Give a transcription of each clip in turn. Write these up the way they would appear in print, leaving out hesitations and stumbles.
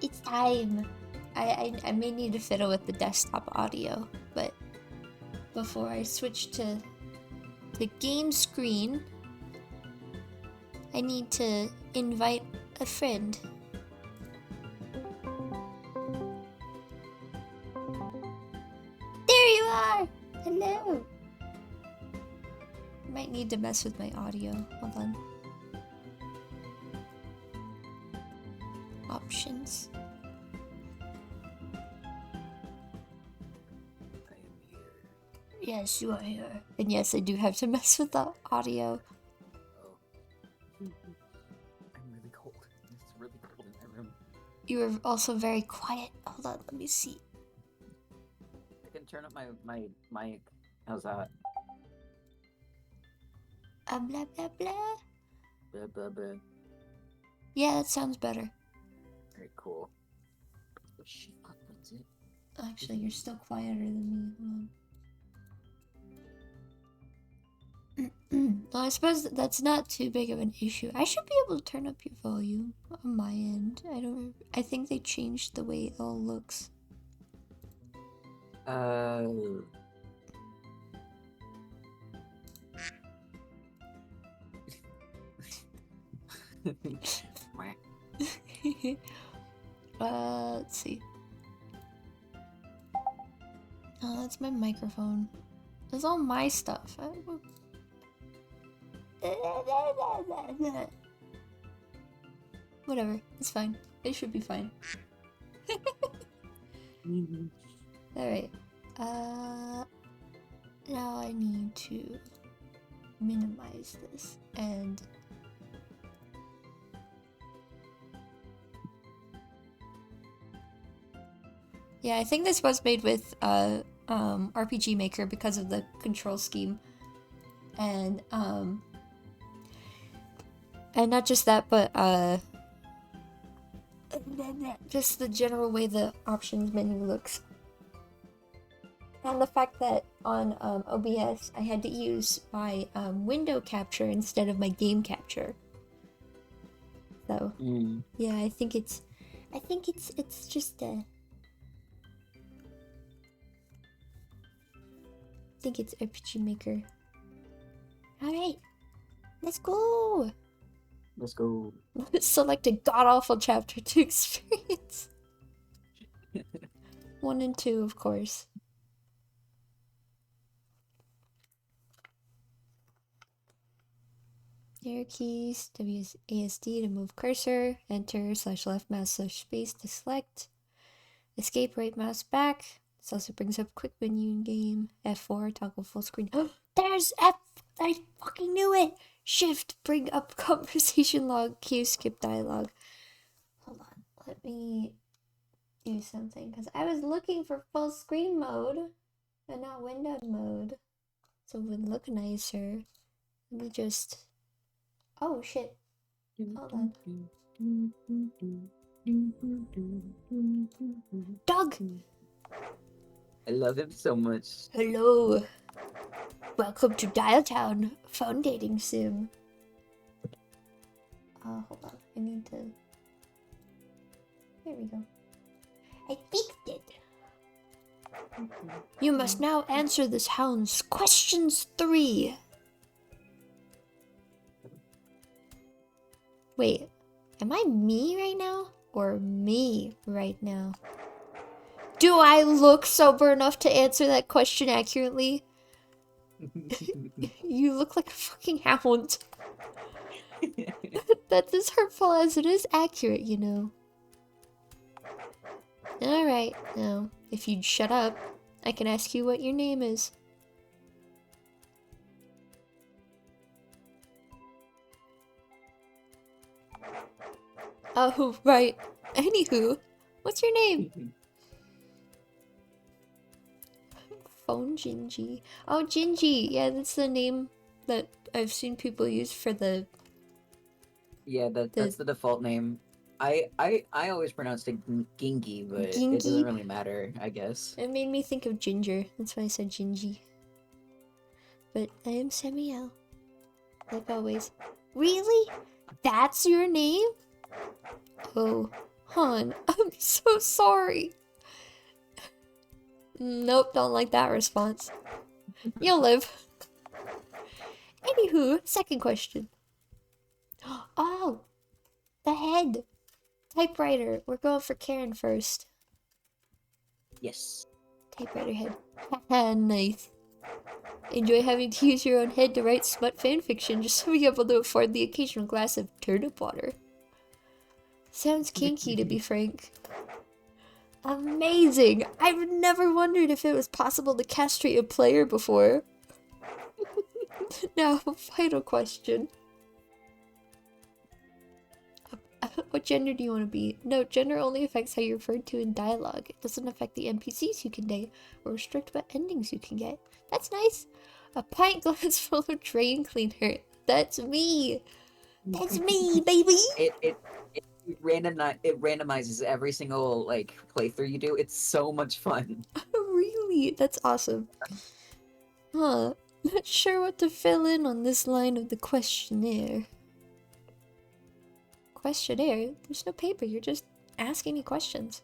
It's time. I may need to fiddle with the desktop audio, but before I switch to the game screen, I need to invite a friend. There you are! Hello! Might need to mess with my audio. Hold on. Options. I am here. Yes, you are here. And yes, I do have to mess with the audio. Oh. I'm really cold. It's really cold in my room. You are also very quiet. Hold on, let me see. I can turn up my mic. How's that? Blah blah blah. Blah, blah, blah. Yeah, that sounds better. Very cool. Oh, shit, what's it? Actually, you're still quieter than me. Well, I suppose that's not too big of an issue. I should be able to turn up your volume on my end. I think they changed the way it all looks. Let's see. Oh, that's my microphone. That's all my stuff. Whatever, it's fine. It should be fine. Alright. Now I need to minimize this and yeah, I think this was made with RPG Maker because of the control scheme. And not just that, but just the general way the options menu looks. And the fact that on OBS I had to use my window capture instead of my game capture. So yeah, I think it's just I think it's RPG Maker. Alright, let's go! Let's go. Select a god-awful chapter to experience. 1 and 2, of course. Arrow keys, WASD to move cursor, enter /left mouse /space to select, escape right mouse back. This also brings up quick menu in game. F4, toggle full screen. Oh, there's F! I fucking knew it! Shift, bring up conversation log, Q, skip dialogue. Hold on, let me do something, because I was looking for full screen mode, and not windowed mode. So it would look nicer. Let me just... Oh shit. Hold on. Doug! I love him so much. Hello. Welcome to Dialtown phone dating sim. Hold on. I need to... There we go. I fixed it. You must now answer this hound's questions 3. Wait, am I me right now? Or me right now? Do I look sober enough to answer that question accurately? You look like a fucking hound. That's as hurtful as it is accurate, you know. Alright, now, if you'd shut up, I can ask you what your name is. Oh, right. Anywho, what's your name? Phone Gingy. Oh, Gingy. Yeah, that's the name that I've seen people use for the... Yeah, that's the default name. I always pronounce it Gingy, but Gingy? it doesn't really matter, I guess. It made me think of ginger. That's why I said Gingy. But I am SAMIEL. Like always. Really? That's your name? Oh, hon, I'm so sorry. Nope, don't like that response. You'll live. Anywho, second question. Oh, the head. Typewriter. We're going for Karen first. Yes. Typewriter head. Haha, nice. Enjoy having to use your own head to write smut fanfiction just to be able to afford the occasional glass of turnip water. Sounds kinky, to be frank. Amazing! I've never wondered if it was possible to castrate a player before. Now, final question. What gender do you want to be? No, gender only affects how you're referred to in dialogue. It doesn't affect the NPCs you can date or restrict what endings you can get. That's nice. A pint glass full of drain cleaner. That's me. That's me, baby. It randomizes every single like playthrough you do. It's so much fun. Really? That's awesome. Huh. Not sure what to fill in on this line of the questionnaire. Questionnaire? There's no paper, you're just asking me questions.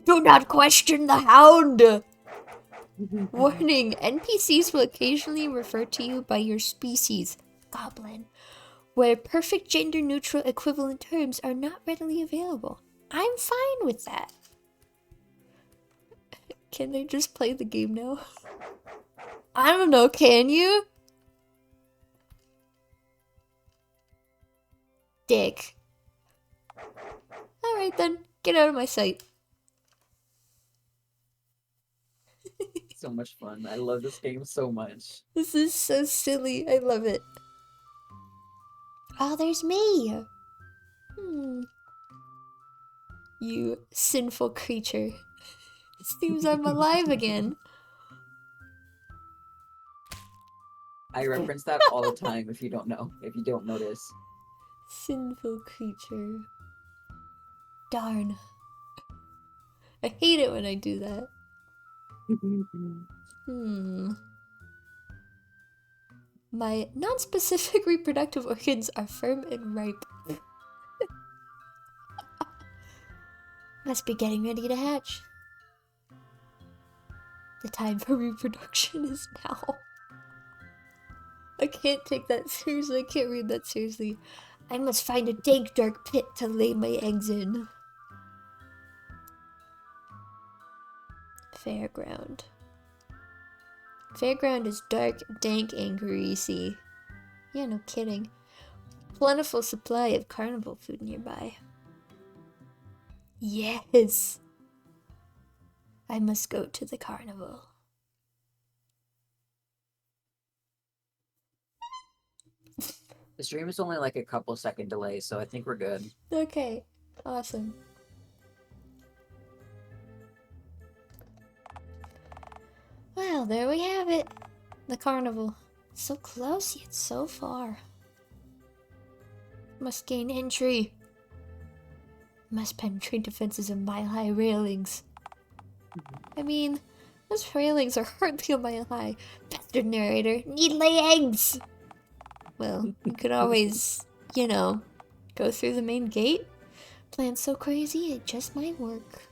Do not question the hound! Warning, NPCs will occasionally refer to you by your species, goblin, where perfect gender-neutral equivalent terms are not readily available. I'm fine with that. Can they just play the game now? I don't know, can you? Dick. Alright then, get out of my sight. So much fun. I love this game so much. This is so silly, I love it. Oh, there's me! You sinful creature. It seems I'm alive again. I reference that all the time if you don't notice. Sinful creature. Darn. I hate it when I do that. My non-specific reproductive organs are firm and ripe. Must be getting ready to hatch. The time for reproduction is now. I can't take that seriously. I can't read that seriously. I must find a dank, dark pit to lay my eggs in. Fairground. Fairground is dark, dank, and greasy. Yeah, no kidding. Plentiful supply of carnival food nearby. Yes! I must go to the carnival. The stream is only like a couple second delay, so I think we're good. Okay, awesome. Well, there we have it. The carnival. So close yet so far. Must gain entry. Must penetrate defenses of mile-high railings. I mean, those railings are hardly a mile high. Bastard narrator, need lay eggs! Well, you could always, you know, go through the main gate. Plan so crazy, it just might work.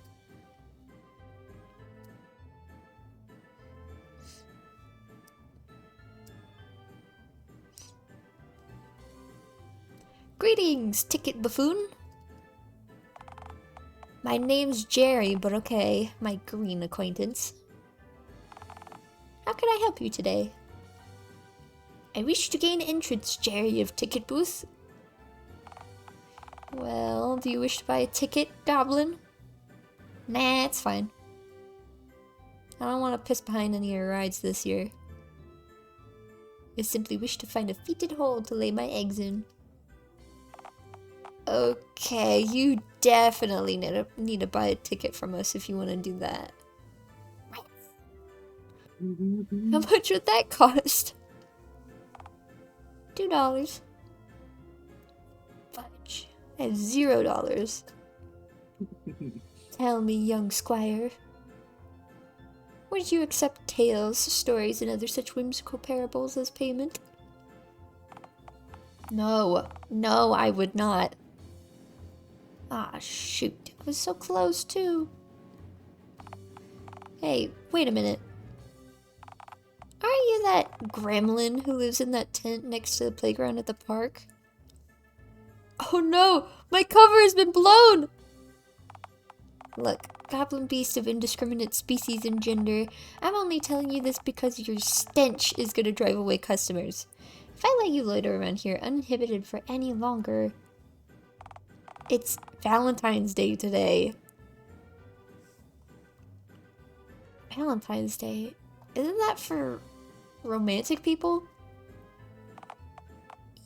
Greetings, ticket buffoon. My name's Jerry, but okay, my green acquaintance. How can I help you today? I wish to gain entrance, Jerry of Ticket Booth. Well, do you wish to buy a ticket, Goblin? Nah, it's fine. I don't want to piss behind any of your rides this year. I simply wish to find a fetid hole to lay my eggs in. Okay, you definitely need to buy a ticket from us if you want to do that. How much would that cost? $2. Fudge. I have $0. Tell me, young squire. Would you accept tales, stories, and other such whimsical parables as payment? No. No, I would not. Ah, shoot. I was so close, too. Hey, wait a minute. Aren't you that gremlin who lives in that tent next to the playground at the park? Oh no! My cover has been blown! Look, goblin beast of indiscriminate species and gender, I'm only telling you this because your stench is gonna drive away customers. If I let you loiter around here uninhibited for any longer... It's Valentine's Day today. Valentine's Day? Isn't that for romantic people?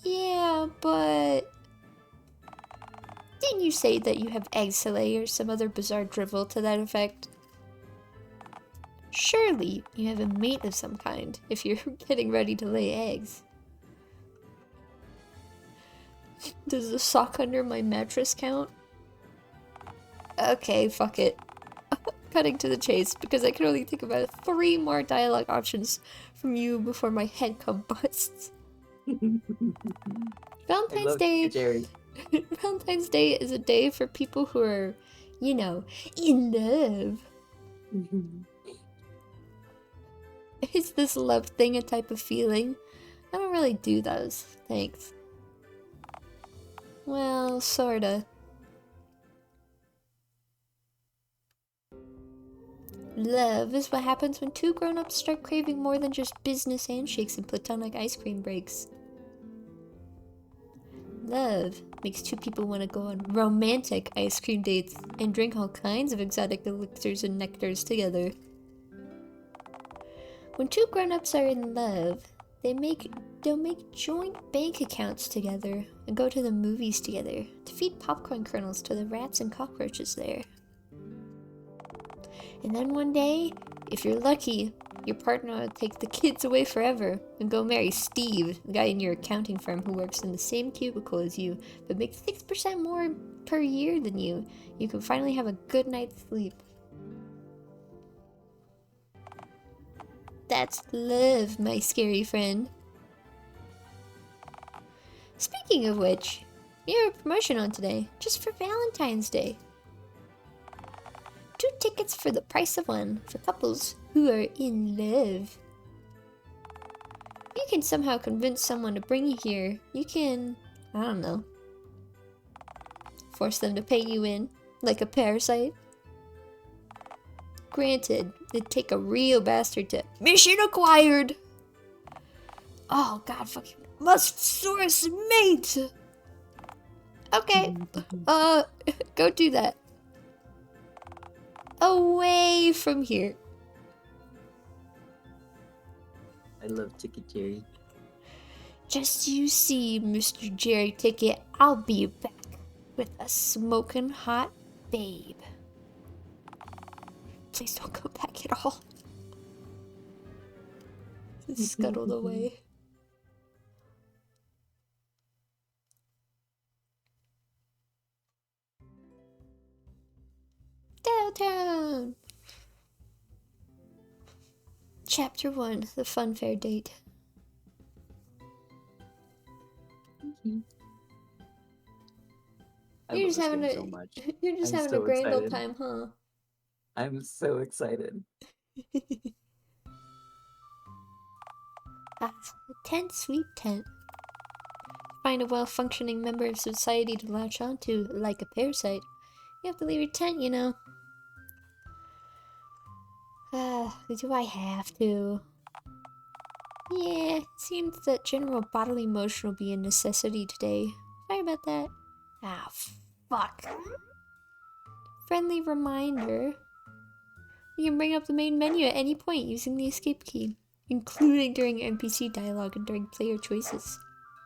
Yeah, but... Didn't you say that you have eggs to lay or some other bizarre drivel to that effect? Surely you have a mate of some kind if you're getting ready to lay eggs. Does the sock under my mattress count? Okay, fuck it. Cutting to the chase because I can only think about 3 more dialogue options from you before my head combusts. I Valentine's love Day. Jerry. Valentine's Day is a day for people who are, you know, in love. Is this love thing a type of feeling? I don't really do those, thanks. Well, sorta. Love is what happens when 2 grown-ups start craving more than just business handshakes and platonic ice cream breaks. Love makes 2 people want to go on romantic ice cream dates and drink all kinds of exotic elixirs and nectars together. When 2 grown-ups are in love, they'll make joint bank accounts together and go to the movies together to feed popcorn kernels to the rats and cockroaches there. And then one day, if you're lucky, your partner will take the kids away forever and go marry Steve, the guy in your accounting firm who works in the same cubicle as you, but makes 6% more per year than you. You can finally have a good night's sleep. That's love, my scary friend. Speaking of which, you have a promotion on today, just for Valentine's Day. 2 tickets for the price of 1 for couples who are in love. If you can somehow convince someone to bring you here, you can, I don't know, force them to pay you in, like a parasite. Granted, it'd take a real bastard to mission acquired. Oh god, fucking must source mate. Okay, go do that. Away from here. I love Ticket Jerry. Just you see, Mr. Jerry Ticket, I'll be back with a smoking hot babe. Please don't go back at all. Scuttled away. Dialtown! Chapter 1, the funfair date. You're just having so much. you're just I'm having a so grand old excited. time, huh? I'm so excited. Ah, a tent, sweet tent. Find a well-functioning member of society to latch onto, like a parasite. You have to leave your tent, you know. Do I have to? Yeah, it seems that general bodily motion will be a necessity today. Sorry about that. Ah, fuck. Friendly reminder. You can bring up the main menu at any point using the escape key, including during NPC dialogue and during player choices.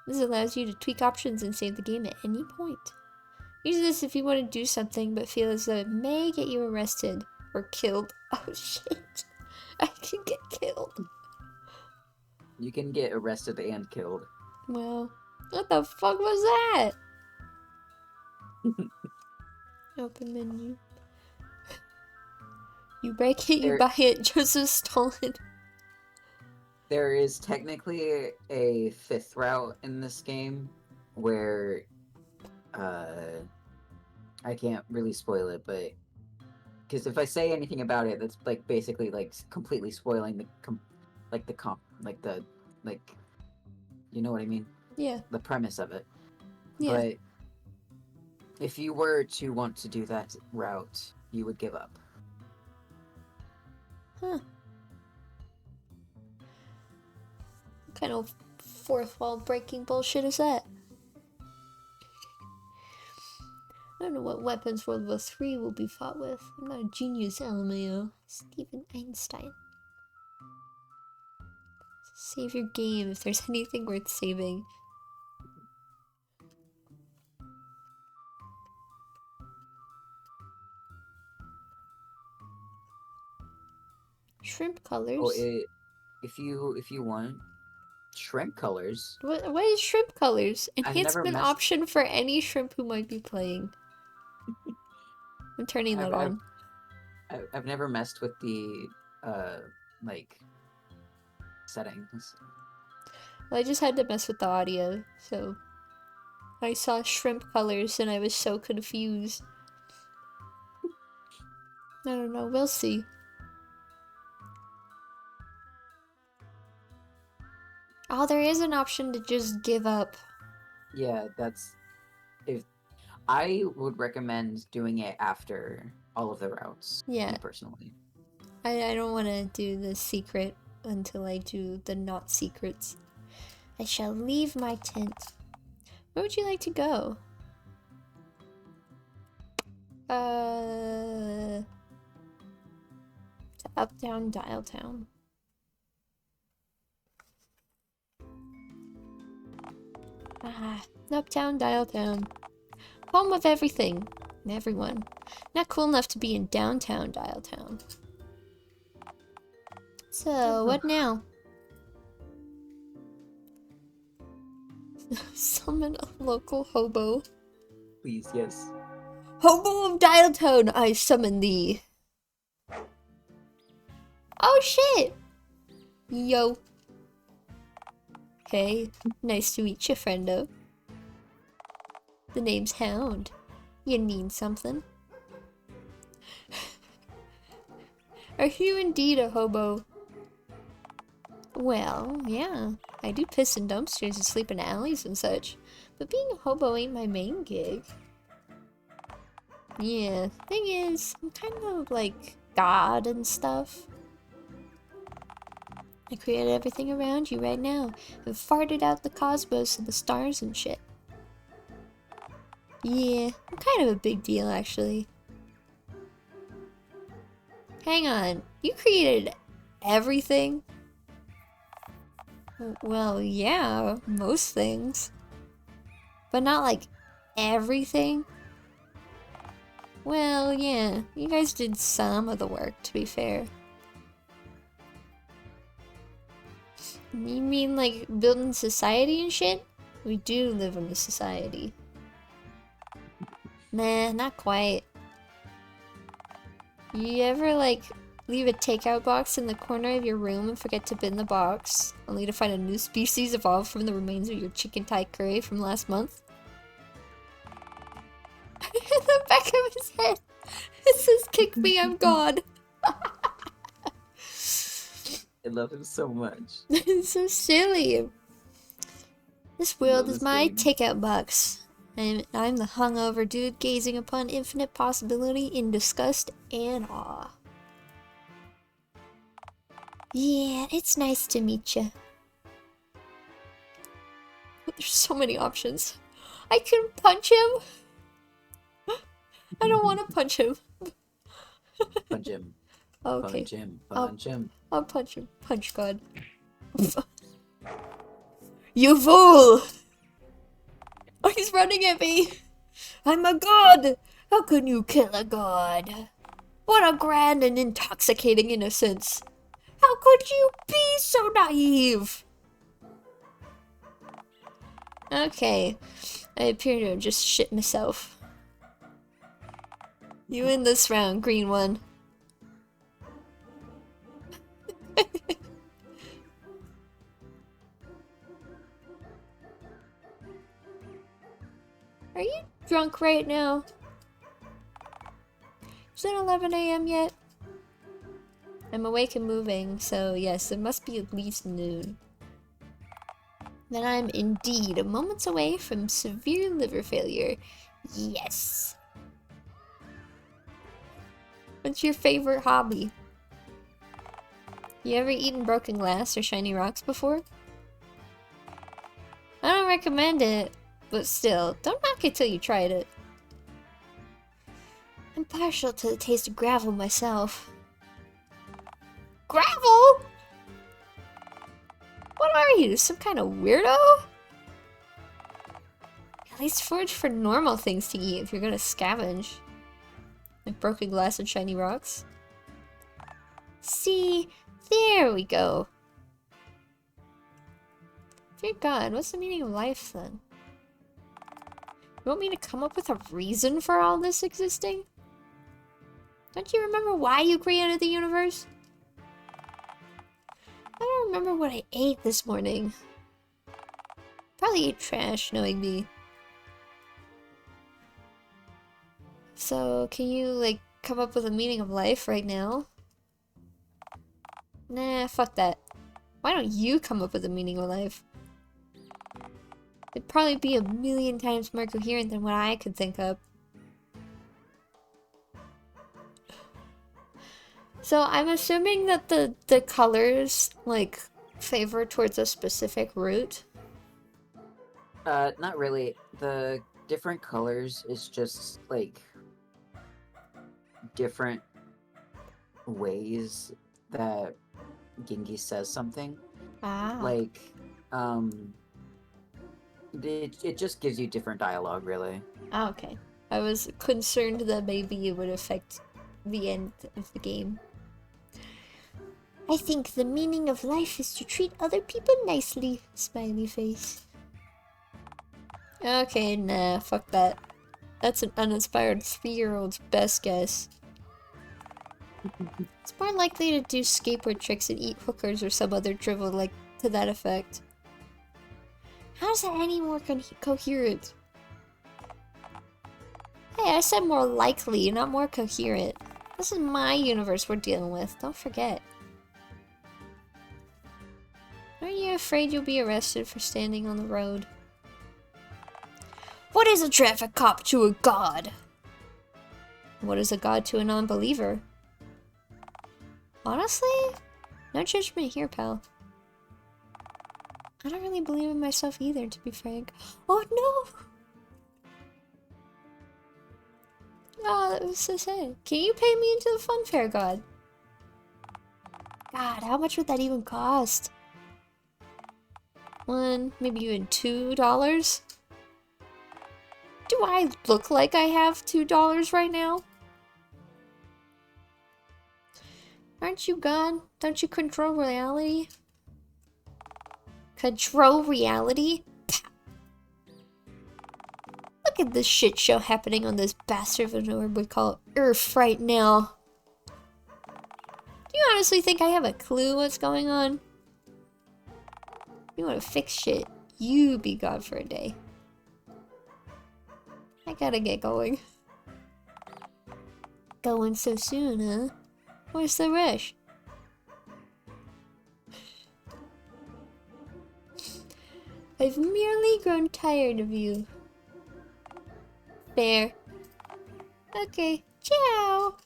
This allows you to tweak options and save the game at any point. Use this if you want to do something but feel as though it may get you arrested or killed. Oh shit. I can get killed. You can get arrested and killed. Well, what the fuck was that? Open menu. You break it, you buy it, Joseph Stalin. There is technically a 5th route in this game where I can't really spoil it, but because if I say anything about it, that's like basically like completely spoiling like the comp, like the like you know what I mean, Yeah, the premise of it. yeah. But if you were to want to do that route, you would give up. Huh. What kind of fourth wall breaking bullshit is that? I don't know what weapons World War III will be fought with. I'm not a genius, LMAO. Stephen Einstein. Save your game if there's anything worth saving. Shrimp Oh, colors? if you want shrimp colors, What is shrimp colors? I've never Enhancement messed. option for any shrimp who might be playing. I'm turning I've that I've on. I've never messed with the uh like settings. I just had to mess with the audio, so I saw shrimp colors and I was so confused. I don't know, we'll see. Oh, there is an option to just give up. Yeah, that's if I would recommend doing it after all of the routes, Yeah, me personally. I don't want to do the secret until I do the not secrets. I shall leave my tent. Where would you like to go? To Uptown Dialtown. Ah, Uptown Dialtown. Home of everything. And everyone. Not cool enough to be in downtown Dialtown. So, what now? Summon a local hobo. Please, yes. Hobo of Dialtown, I summon thee. Oh shit! Yo. Hey, nice to meet you, friendo. The name's Hound. You need something? Are you indeed a hobo? Well, yeah. I do piss in dumpsters and sleep in alleys and such. But being a hobo ain't my main gig. Yeah, thing is, I'm kind of like God and stuff. I created everything around you right now and farted out the cosmos and the stars and shit. Yeah, I'm kind of a big deal actually. Hang on, you created everything? Well, yeah, most things. But not like everything? Well, yeah, you guys did some of the work, to be fair. You mean like building society and shit? We do live in a society. Nah, not quite. You ever like leave a takeout box in the corner of your room and forget to bin the box, only to find a new species evolved from the remains of your chicken Thai curry from last month? In the back of his head, it says, "Kick me, I'm God." I love him so much. It's so silly. This I world love is this my game. takeout box. I'm the hungover dude gazing upon infinite possibility in disgust and awe. Yeah, it's nice to meet you. There's so many options. I can punch him. I don't want to punch him. Punch him. Okay, Punch him. I'll Punch him. I'll punch him. Punch God. You fool! Oh, he's running at me. I'm a god. How can you kill a god? What a grand and intoxicating innocence. How could you be so naive? Okay, I appear to have just shit myself. You win this round, green one. Are you drunk right now? Is it 11 a.m. yet? I'm awake and moving, so yes, it must be at least noon. Then I'm indeed moments away from severe liver failure. Yes! What's your favorite hobby? You ever eaten broken glass or shiny rocks before? I don't recommend it, but still, don't knock it till you tried it. I'm partial to the taste of gravel myself. Gravel?! What are you, some kind of weirdo? At least forage for normal things to eat if you're gonna scavenge. Like broken glass and shiny rocks. See? There we go. Dear God, what's the meaning of life then? You want me to come up with a reason for all this existing? Don't you remember why you created the universe? I don't remember what I ate this morning. Probably ate trash, knowing me. So, can you, like, come up with a meaning of life right now? Nah, fuck that. Why don't you come up with a meaning of life? It'd probably be a million times more coherent than what I could think of. So I'm assuming that the colors, like, favor towards a specific route? Not really. The different colors is just, like, different ways that Gingy says something. Ah. Like, it just gives you different dialogue, really. Ah, okay. I was concerned that maybe it would affect the end of the game. I think the meaning of life is to treat other people nicely. Smiley face. Okay, nah, fuck that. That's an uninspired 3-year-old's best guess. It's more likely to do skateboard tricks and eat hookers or some other drivel like to that effect. How's that any more coherent? Hey, I said more likely, not more coherent. This is my universe we're dealing with, don't forget. Aren't you afraid you'll be arrested for standing on the road? What is a traffic cop to a god? What is a god to a non-believer? Honestly? No judgment here, pal. I don't really believe in myself either, to be frank. Oh no! Oh, that was so sad. Can you pay me into the fun fair, god? God, how much would that even cost? $1, maybe even $2? Do I look like I have $2 right now? Aren't you gone? Don't you control reality? Control reality? Look at this shit show happening on this bastard of we call Earth right now. Do you honestly think I have a clue what's going on? You want to fix shit, you be gone for a day. I gotta get going. Going so soon, huh? Where's the rush? I've merely grown tired of you. Fair. Okay, ciao!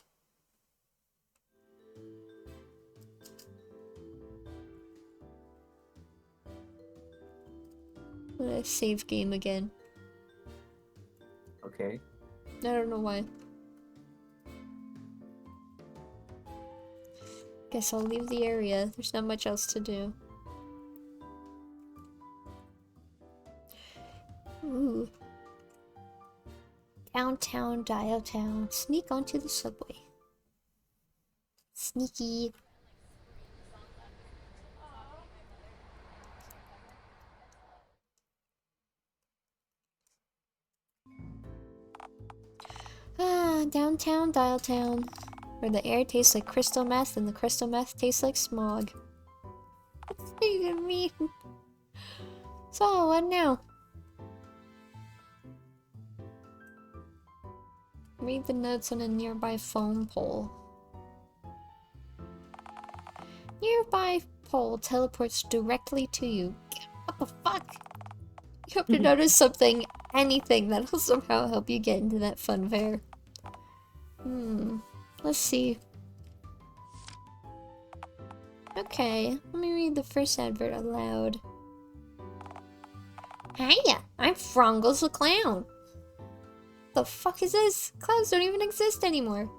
I'm gonna save game again. Okay. I don't know why. Guess I'll leave the area. There's not much else to do. Ooh. Downtown, Dialtown. Sneak onto the subway. Sneaky. Ah, downtown, Dialtown. Where the air tastes like crystal meth and the crystal meth tastes like smog. What's that even mean? So, what now? Read the notes on a nearby phone pole. Nearby pole teleports directly to you. What the fuck? You have to notice something, anything that'll somehow help you get into that fun fair. Let's see. Okay, let me read the first advert aloud. Hiya, I'm Frongles the Clown. The fuck is this? Clowns don't even exist anymore.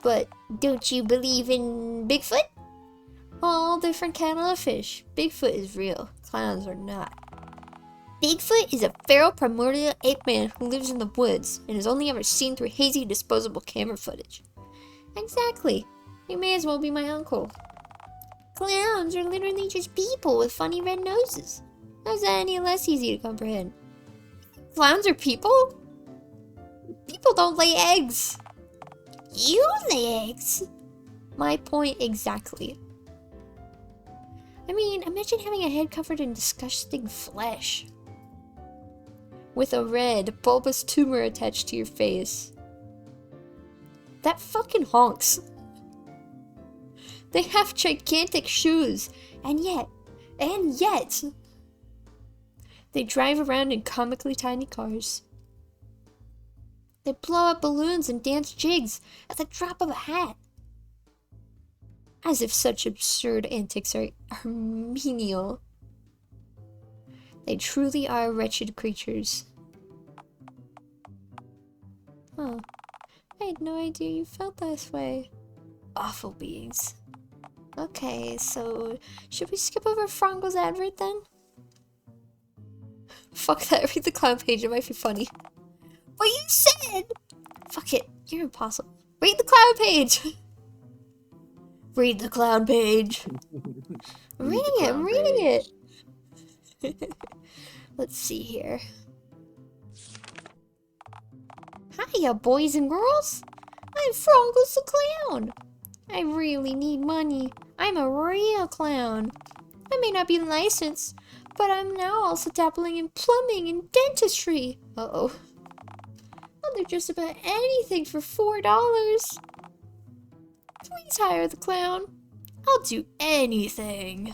But don't you believe in Bigfoot? All different kettle of fish. Bigfoot is real. Clowns are not. Bigfoot is a feral primordial ape man who lives in the woods and is only ever seen through hazy disposable camera footage. Exactly. He may as well be my uncle. Clowns are literally just people with funny red noses. How's that any less easy to comprehend? Clowns are people? People don't lay eggs. You lay eggs? My point exactly. I mean, imagine having a head covered in disgusting flesh. With a red, bulbous tumor attached to your face. That fucking honks. They have gigantic shoes, and yet, they drive around in comically tiny cars. They blow up balloons and dance jigs at the drop of a hat. As if such absurd antics are menial. They truly are wretched creatures. Huh. I had no idea you felt this way. Awful beings. Okay, so should we skip over Frongle's advert then? Fuck that, read the clown page, it might be funny. What you said! Fuck it, you're impossible. Read the clown page! Read the clown page! I'm reading it! Let's see here. Hiya, boys and girls! I'm Frongles the Clown! I really need money. I'm a real clown. I may not be licensed, but I'm now also dabbling in plumbing and dentistry. Uh-oh. I'll do just about anything for $4. Please hire the clown. I'll do anything.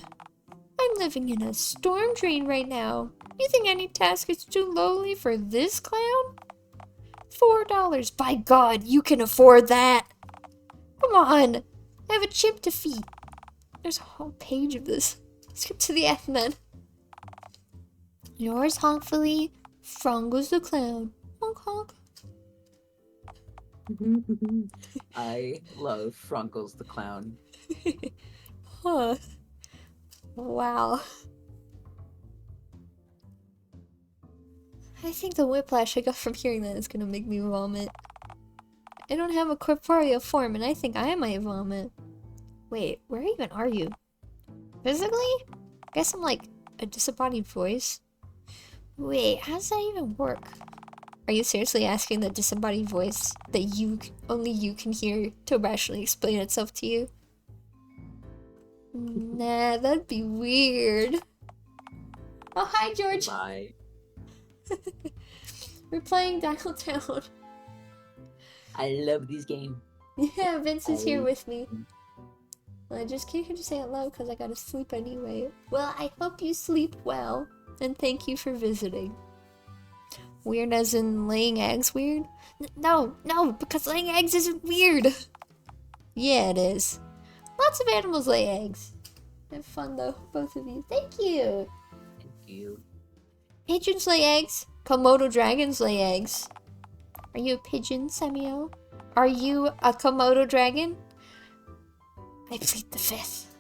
I'm living in a storm drain right now. You think any task is too lowly for this clown? $4. By God, you can afford that. Come on. I have a chimp to feed. There's a whole page of this. Skip to the end then. Yours honkfully, Frongles the Clown. Honk honk. I love Frongles the Clown. Huh. Wow. I think the whiplash I got from hearing that is gonna make me vomit. I don't have a corporeal form and I think I might vomit. Wait, where even are you? Physically? I guess I'm like a disembodied voice. Wait, how does that even work? Are you seriously asking the disembodied voice that only you can hear to rationally explain itself to you? Nah, that'd be weird. Oh, hi, George. Bye. We're playing Dialtown. I love this game. Yeah, Vince is here with me. I just can't hear you say it loud because I gotta sleep anyway. Well, I hope you sleep well, and thank you for visiting. Weird as in laying eggs weird? No, because laying eggs isn't weird. Yeah, it is. Lots of animals lay eggs. Have fun though, both of you. Thank you. Thank you. Pigeons lay eggs. Komodo dragons lay eggs. Are you a pigeon, SAMIEL? Are you a Komodo dragon? I plead the fifth.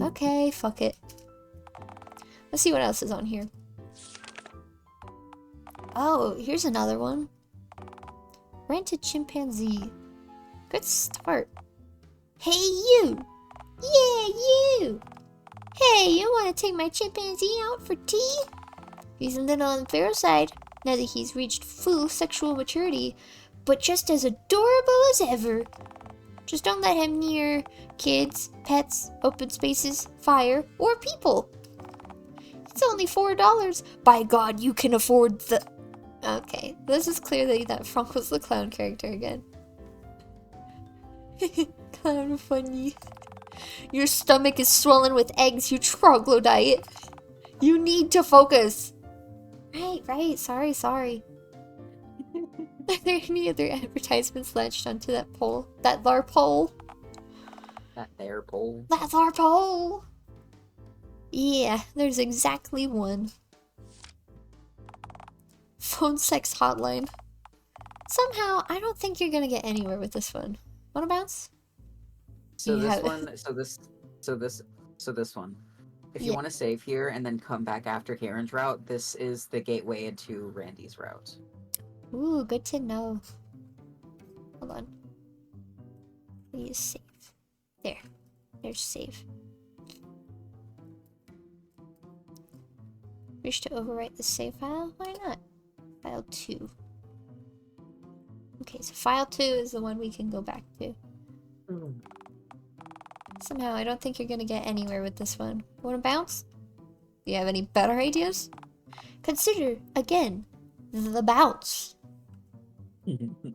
Okay, fuck it. Let's see what else is on here. Oh, here's another one. Rent a chimpanzee. Good start. Hey, you! Yeah, you! Hey, you want to take my chimpanzee out for tea? He's a little on the feral side, now that he's reached full sexual maturity, but just as adorable as ever. Just don't let him near kids, pets, open spaces, fire, or people. It's only $4. By God, you can afford the... Okay, this is clearly that Frank was the clown character again. Clown funny. Your stomach is swollen with eggs, you troglodyte. You need to focus. Right, sorry. Are there any other advertisements latched onto that pole? That thar pole? That there pole. That thar pole! Yeah, there's exactly one. Phone sex hotline. Somehow, I don't think you're gonna get anywhere with this one. Wanna bounce? So You this have- one, so this one. If you Yeah. want to save here and then come back after Karen's route, this is the gateway into Randy's route. Ooh, good to know. Hold on. Please save. There. There's save. Wish to overwrite the save file? Why not? File 2. Okay, so file 2 is the one we can go back to. Somehow, I don't think you're gonna get anywhere with this one. Wanna bounce? Do you have any better ideas? Consider, again, the bounce.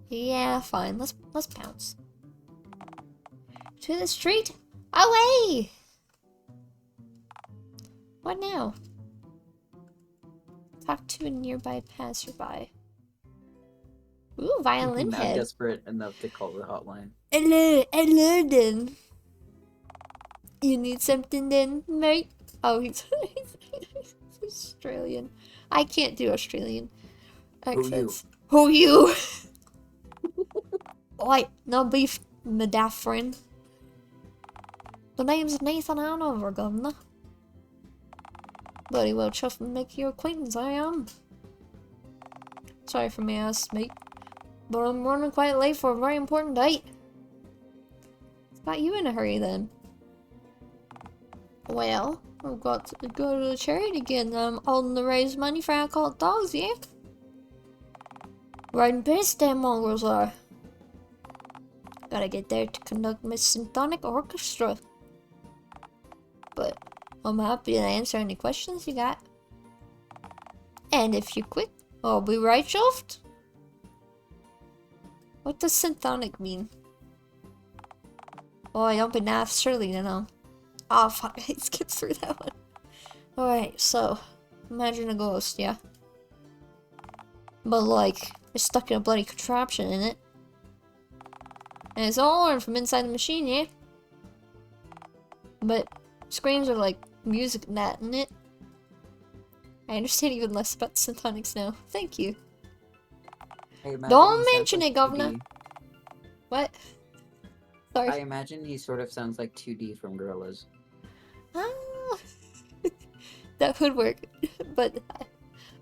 Yeah, fine. Let's bounce. To the street! Away! What now? Talk to a nearby passerby. Ooh, violin Not head. desperate enough to call the hotline. Hello then. You need something then, mate? Oh, he's Australian. I can't do Australian accents. Who you? Oi, no beef, my daft friend. The name's Nathan Hanover, Governor. Bloody well chuffed to make your acquaintance, I am. Sorry for my ass, mate. But I'm running quite late for a very important date. It's got you in a hurry then. Well, I've got to go to the charity again. I'm holding to raise money for alcohol dogs, yeah? Riding past damn mongrels are. Gotta get there to conduct my symphonic orchestra. But I'm happy to answer any questions you got. And if you're quick, I'll be right chuffed. What does symphonic mean? Oh, I don't be naff surely, you know. Oh, fuck, I skipped through that one. Alright, so, imagine a ghost, yeah? But, like, it's stuck in a bloody contraption in it. And it's all learned from inside the machine, yeah? But, screams are like music and that, isn't it? I understand even less about symphonics now. Thank you. Don't mention it, Governor! What? Sorry. I imagine he sort of sounds like 2D from Gorillas. Ah, that would work, but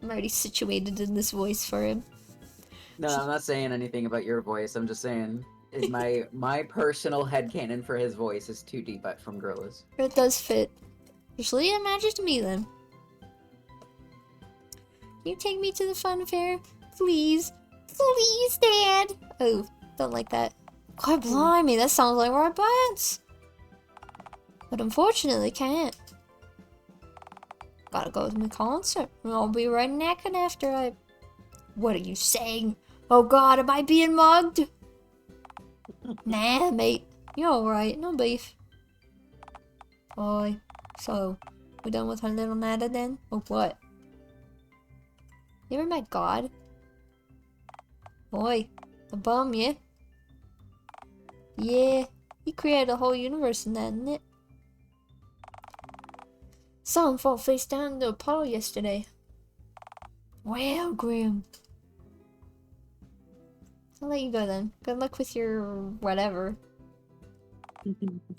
I'm already situated in this voice for him. No, I'm not saying anything about your voice. I'm just saying my personal headcanon for his voice is 2D, but from Gorillas. It does fit. Just leave the magic to me then. Can you take me to the fun fair? Please. Please, Dad! Oh, don't like that. God blimey, that sounds like right buttons. But unfortunately, can't. Gotta go to my concert, and I'll be right necking after I... What are you saying? Oh god, am I being mugged? Nah, mate. You're alright, no beef. Oi. So, we done with our little nada then? Or what? You ever met God? Oi. A bum, yeah? Yeah. He created a whole universe in that, innit? Saw him fall face down into a puddle yesterday. Well, Grim. I'll let you go then. Good luck with your whatever.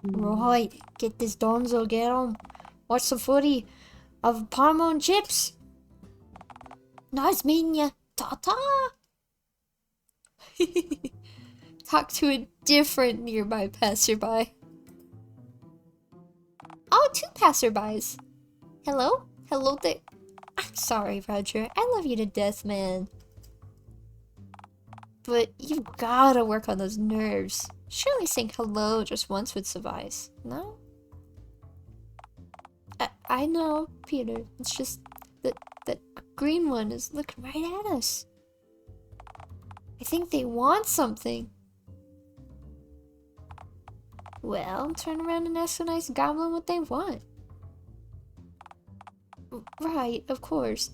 Right, get this donzo, get him. Watch the footy of Parmo and chips. Nice meeting ya. Ta-ta! Talk to a different nearby passerby. Oh, two passerbys. Hello? Hello there. I'm sorry, Roger. I love you to death, man. But you've gotta work on those nerves. Surely saying hello just once would suffice, no? I know, Peter. It's just that green one is looking right at us. I think they want something. Well, turn around and ask a nice goblin what they want. Right, of course.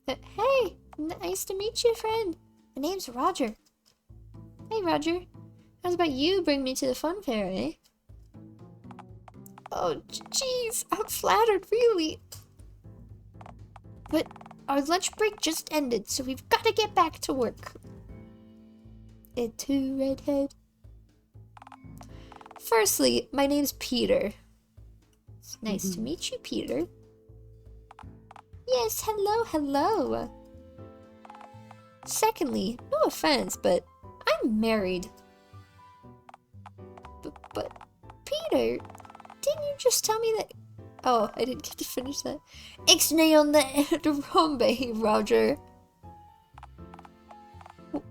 Hey, nice to meet you, friend. My name's Roger. Hey, Roger. How's about you bring me to the fun fair, eh? Oh, jeez, I'm flattered, really. But our lunch break just ended, so we've got to get back to work. It too, redhead. Firstly, my name's Peter. It's nice to meet you, Peter. Yes, hello. Secondly, no offense, but I'm married. But Peter, didn't you just tell me that... Oh, I didn't get to finish that. Ixnay on the Rombe, Roger.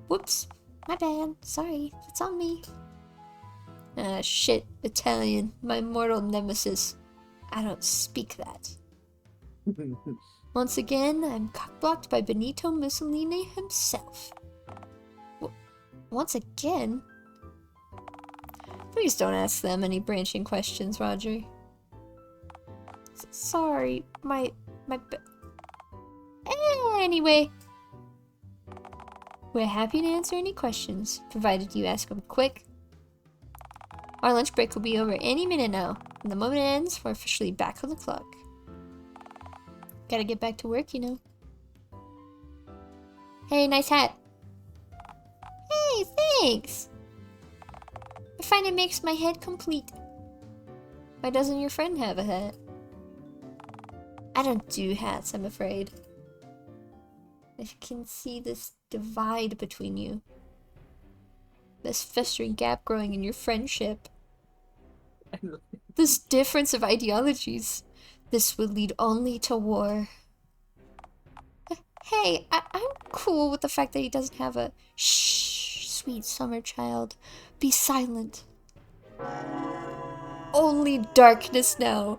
Whoops. My bad. Sorry. It's on me. Ah, shit. Italian. My mortal nemesis. I don't speak that. Once again, I'm cockblocked by Benito Mussolini himself. Once again? Please don't ask them any branching questions, Roger. Sorry, Anyway. We're happy to answer any questions, provided you ask them quick. Our lunch break will be over any minute now. And the moment it ends, we're officially back on the clock. Gotta get back to work, you know. Hey, nice hat. Hey, thanks! I find it makes my head complete. Why doesn't your friend have a hat? I don't do hats, I'm afraid. I can see this divide between you. This festering gap growing in your friendship. This difference of ideologies. This would lead only to war. Hey, I'm cool with the fact that he doesn't have a shh, sweet summer child. Be silent. Only darkness now.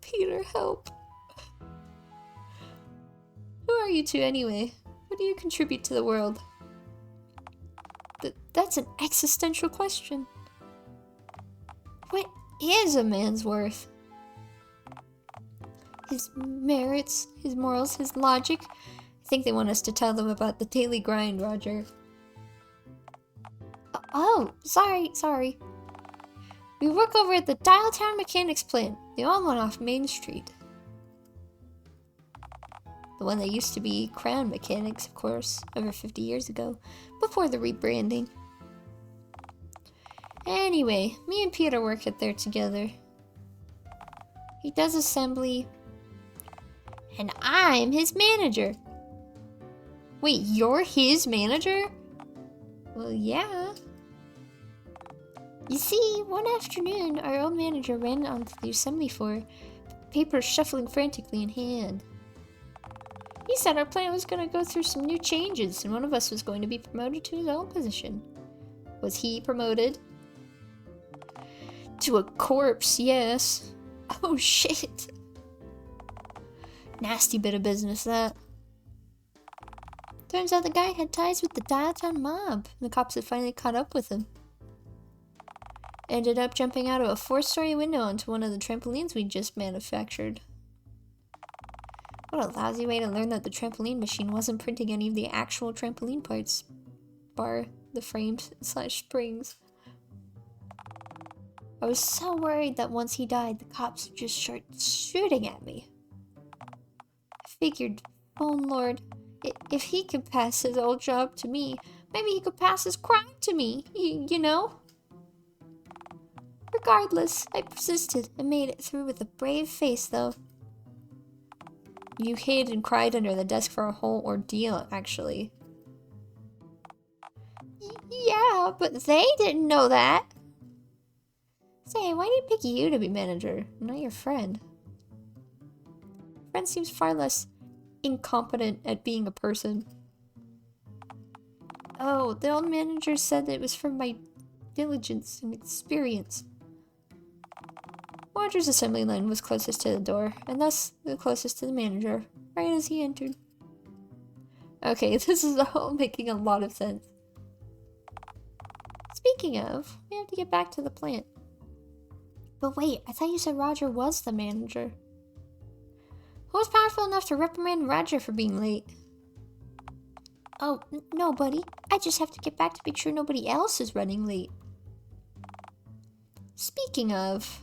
Peter, help. Who are you two anyway? What do you contribute to the world? That's an existential question. What is a man's worth? His merits, his morals, his logic? I think they want us to tell them about the daily grind, Roger. Oh, sorry. We work over at the Dialtown mechanics plant, the old one off Main Street. The one that used to be Crown Mechanics, of course, over 50 years ago, before the rebranding. Anyway, me and Peter work at there together. He does assembly, and I'm his manager. Wait, you're his manager? Well, yeah. You see, one afternoon, our old manager ran onto the assembly floor, papers shuffling frantically in hand. He said our plant was going to go through some new changes, and one of us was going to be promoted to his own position. Was he promoted? To a corpse, yes. Oh shit. Nasty bit of business, that. Turns out the guy had ties with the Dialtown mob, and the cops had finally caught up with him. Ended up jumping out of a 4-story window onto one of the trampolines we just manufactured. What a lousy way to learn that the trampoline machine wasn't printing any of the actual trampoline parts, bar the frames / springs. I was so worried that once he died, the cops would just start shooting at me. I figured, oh lord, if he could pass his old job to me, maybe he could pass his crime to me, you know? Regardless, I persisted and made it through with a brave face, though. You hid and cried under the desk for a whole ordeal, actually. Yeah, but they didn't know that. Say, why did he pick you to be manager, not your friend? Friend seems far less incompetent at being a person. Oh, the old manager said it was from my diligence and experience. Roger's assembly line was closest to the door, and thus the closest to the manager, right as he entered. Okay, this is all making a lot of sense. Speaking of, we have to get back to the plant. But wait, I thought you said Roger was the manager. Who's powerful enough to reprimand Roger for being late? Oh, no, buddy. I just have to get back to make sure nobody else is running late. Speaking of...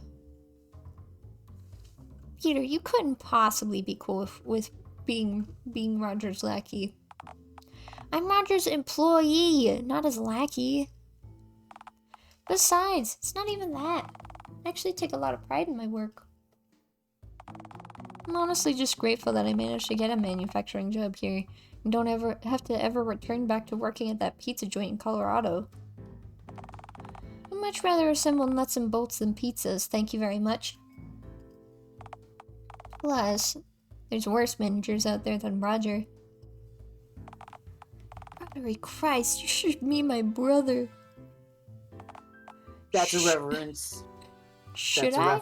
Peter, you couldn't possibly be cool with being Roger's lackey. I'm Roger's employee, not his lackey. Besides, it's not even that. I actually take a lot of pride in my work. I'm honestly just grateful that I managed to get a manufacturing job here and don't ever have to return back to working at that pizza joint in Colorado. I'd much rather assemble nuts and bolts than pizzas, thank you very much. Plus, there's worse managers out there than Roger. Brother Christ, you should meet my brother. That's a reference. Should I?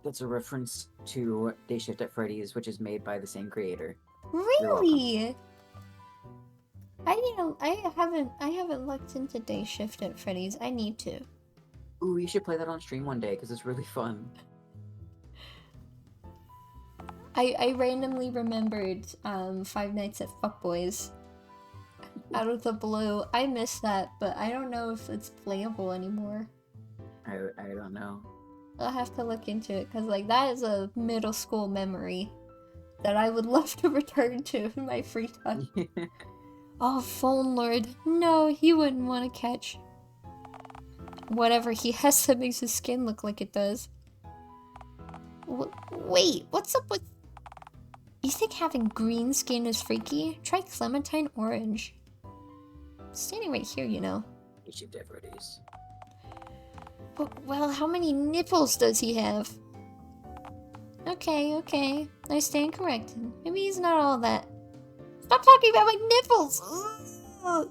That's a reference to Day Shift at Freddy's, which is made by the same creator. Really? I haven't looked into Day Shift at Freddy's. I need to. Ooh, you should play that on stream one day because it's really fun. I randomly remembered Five Nights at Fuckboys out of the blue. I missed that, but I don't know if it's playable anymore. I don't know. I'll have to look into it because like that is a middle school memory that I would love to return to in my free time. Oh, Phone Lord. No, he wouldn't want to catch whatever he has that makes his skin look like it does. Wait, what's up with... You think having green skin is freaky? Try Clementine Orange. Standing right here, you know. Day Shift at Freddy's. Well, how many nipples does he have? Okay. I stand corrected. Maybe he's not all that. Stop talking about my nipples! Ugh.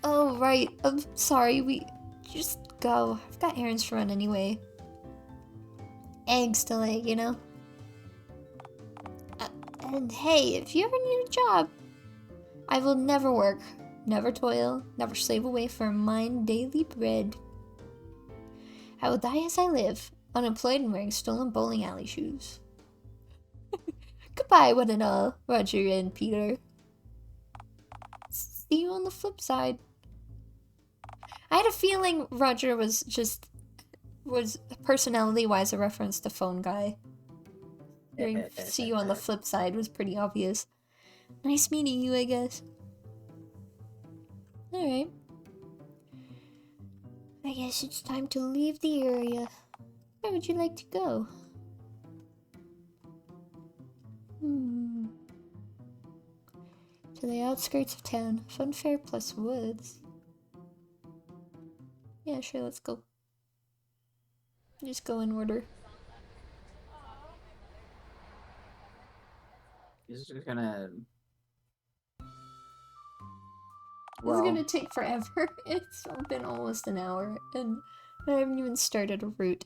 Oh, right. I'm sorry. We just go. I've got errands to run anyway. Eggs to lay, you know? And hey, if you ever need a job, I will never work, never toil, never slave away for mine daily bread. I will die as I live, unemployed and wearing stolen bowling alley shoes. Goodbye, one and all, Roger and Peter. See you on the flip side. I had a feeling Roger was personality-wise a reference to Phone Guy. Hearing see you on the flip side was pretty obvious. Nice meeting you, I guess. Alright. I guess it's time to leave the area. Where would you like to go? To the outskirts of town. Funfair plus woods. Yeah, sure, let's go. Just go in order. This is gonna... This is gonna take forever. It's been almost an hour, and I haven't even started a route.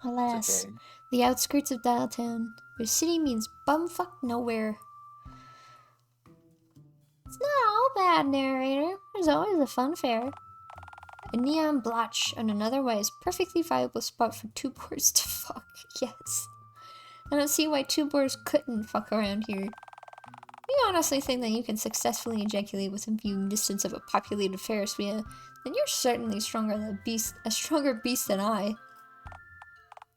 Alas, okay. The outskirts of Dialtown, where city means bumfuck nowhere. It's not all bad, narrator. There's always a fun fair. A neon blotch on an otherwise perfectly viable spot for two boars to fuck. Yes. I don't see why two boars couldn't fuck around here. You honestly think that you can successfully ejaculate within viewing distance of a populated Ferris wheel, then you're certainly a stronger beast than I.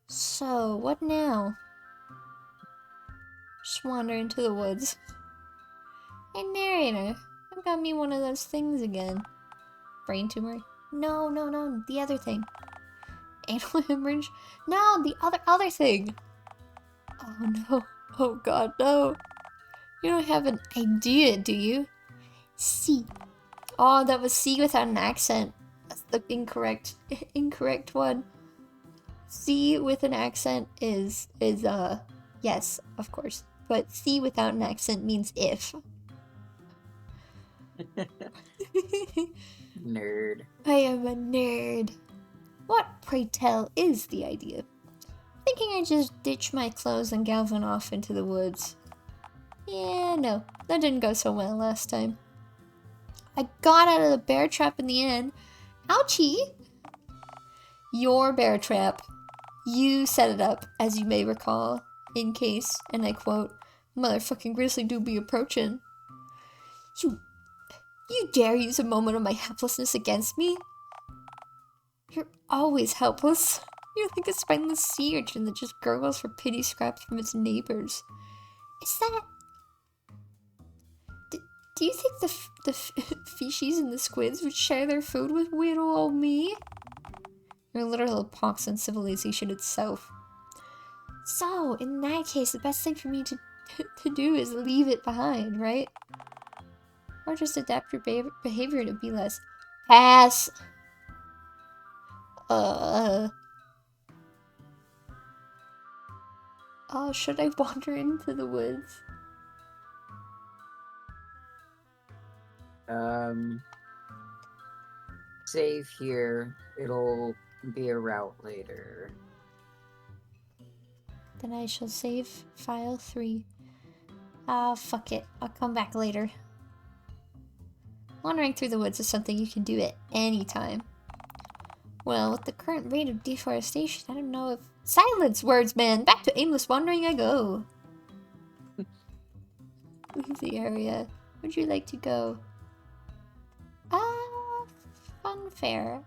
So, what now? Just wander into the woods. Hey, narrator, I've got me one of those things again. Brain tumor? No, the other thing. Anal hemorrhage? No, the other thing. Oh no. Oh god, no. You don't have an idea, do you? C. Oh, that was C without an accent. That's the incorrect one. C with an accent is yes, of course. But C without an accent means if. Nerd. I am a nerd. What, pray tell, is the idea? Thinking I just ditch my clothes and galvan off into the woods. Yeah, no. That didn't go so well last time. I got out of the bear trap in the end. Ouchie! Your bear trap. You set it up, as you may recall, in case, and I quote, motherfucking grizzly do be approaching. You dare use a moment of my helplessness against me? You're always helpless. You're like a spineless sea urchin that just gurgles for pity scraps from its neighbors. Is that... Do you think the fishies and the squids would share their food with weirdo old me? You're a literal pox on civilization itself. So, in that case, the best thing for me to do is leave it behind, right? Or just adapt your behavior to be less... Pass! Oh, should I wander into the woods? Save here. It'll be a route later. Then I shall save file 3. Ah, fuck it. I'll come back later. Wandering through the woods is something you can do at any time. Well, with the current rate of deforestation, I don't know if... Silence, words, man! Back to aimless wandering I go! Leave the area. Would you like to go? Fun fair.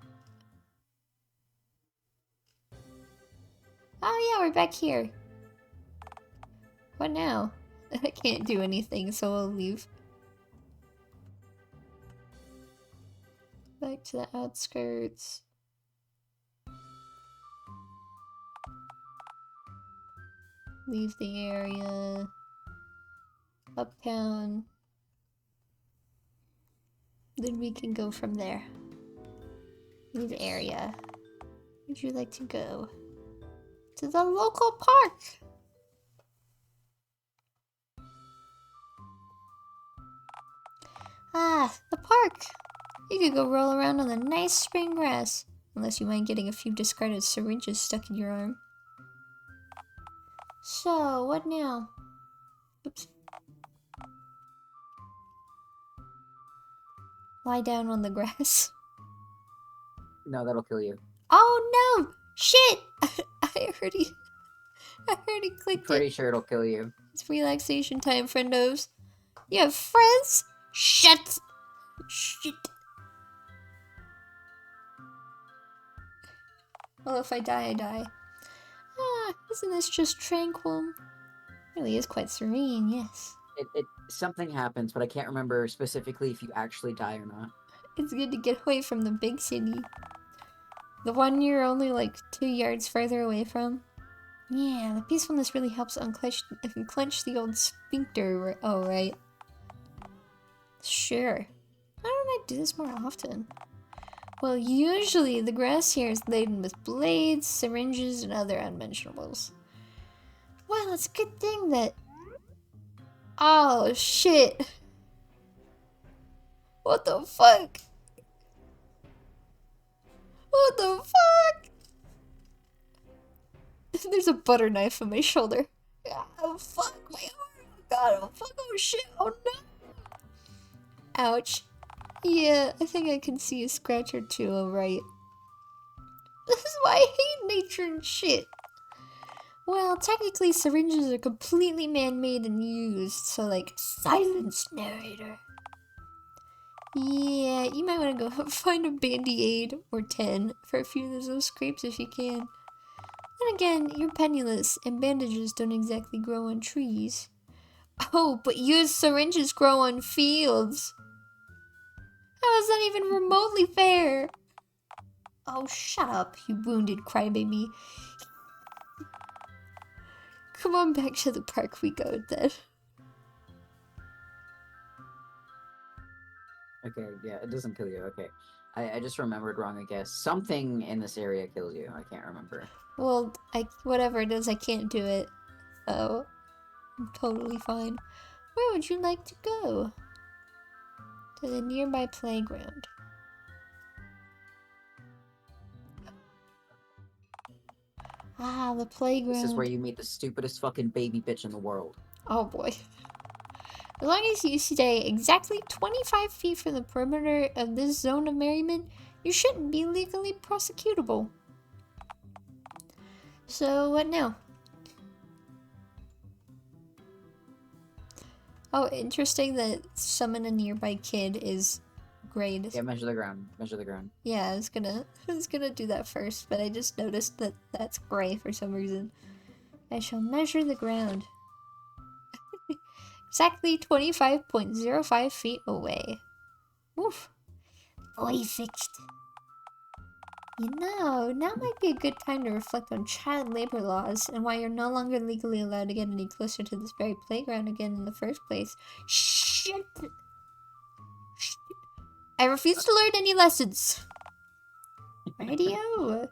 Oh yeah, we're back here. What now? I can't do anything, so I'll leave. Back to the outskirts. Leave the area. Uptown. Then we can go from there. Leave the area. Would you like to go? To the local park! Ah, the park! You could go roll around on the nice spring grass. Unless you mind getting a few discarded syringes stuck in your arm. So, what now? Oops. Lie down on the grass. No, that'll kill you. Oh no! Shit! I already clicked it. Pretty sure it'll kill you. It's relaxation time, friendos. You have friends? Shit! Shit. Well, if I die, I die. Ah, isn't this just tranquil? It really is quite serene, yes. Something happens, but I can't remember specifically if you actually die or not. It's good to get away from the big city. The one you're only like 2 yards further away from. Yeah, the peacefulness really helps unclench the old sphincter. Oh, right. Sure. Why don't I do this more often? Well, usually the grass here is laden with blades, syringes, and other unmentionables. Well, it's a good thing that... Oh, shit. What the fuck? What the fuck? There's a butter knife on my shoulder. Oh, fuck, my arm. Oh, God, oh, fuck, oh, shit, oh, no. Ouch. Yeah, I think I can see a scratch or two, alright. This is why I hate nature and shit. Well, technically syringes are completely man-made and used, so like, silence, narrator. Yeah, you might want to go find a bandy-aid or 10 for a few of those scrapes if you can. Then again, you're penniless, and bandages don't exactly grow on trees. Oh, but used syringes grow on fields. How is that even remotely fair? Oh, shut up, you wounded crybaby. Come on back to the park we go then. Okay, yeah, it doesn't kill you. Okay. I just remembered wrong, I guess. Something in this area kills you. I can't remember. Well, whatever it is, I can't do it. So, I'm totally fine. Where would you like to go? To the nearby playground. Ah, the playground. This is where you meet the stupidest fucking baby bitch in the world. Oh boy. As long as you stay exactly 25 feet from the perimeter of this zone of merriment, you shouldn't be legally prosecutable. So, what now? Oh, interesting that summon a nearby kid is grade. Yeah, measure the ground. Measure the ground. Yeah, I was gonna do that first, but I just noticed that that's gray for some reason. I shall measure the ground. Exactly 25.05 feet away. Oof. Boy fixed. You know, now might be a good time to reflect on child labor laws and why you're no longer legally allowed to get any closer to this very playground again in the first place. Shit! I refuse to learn any lessons. Radio.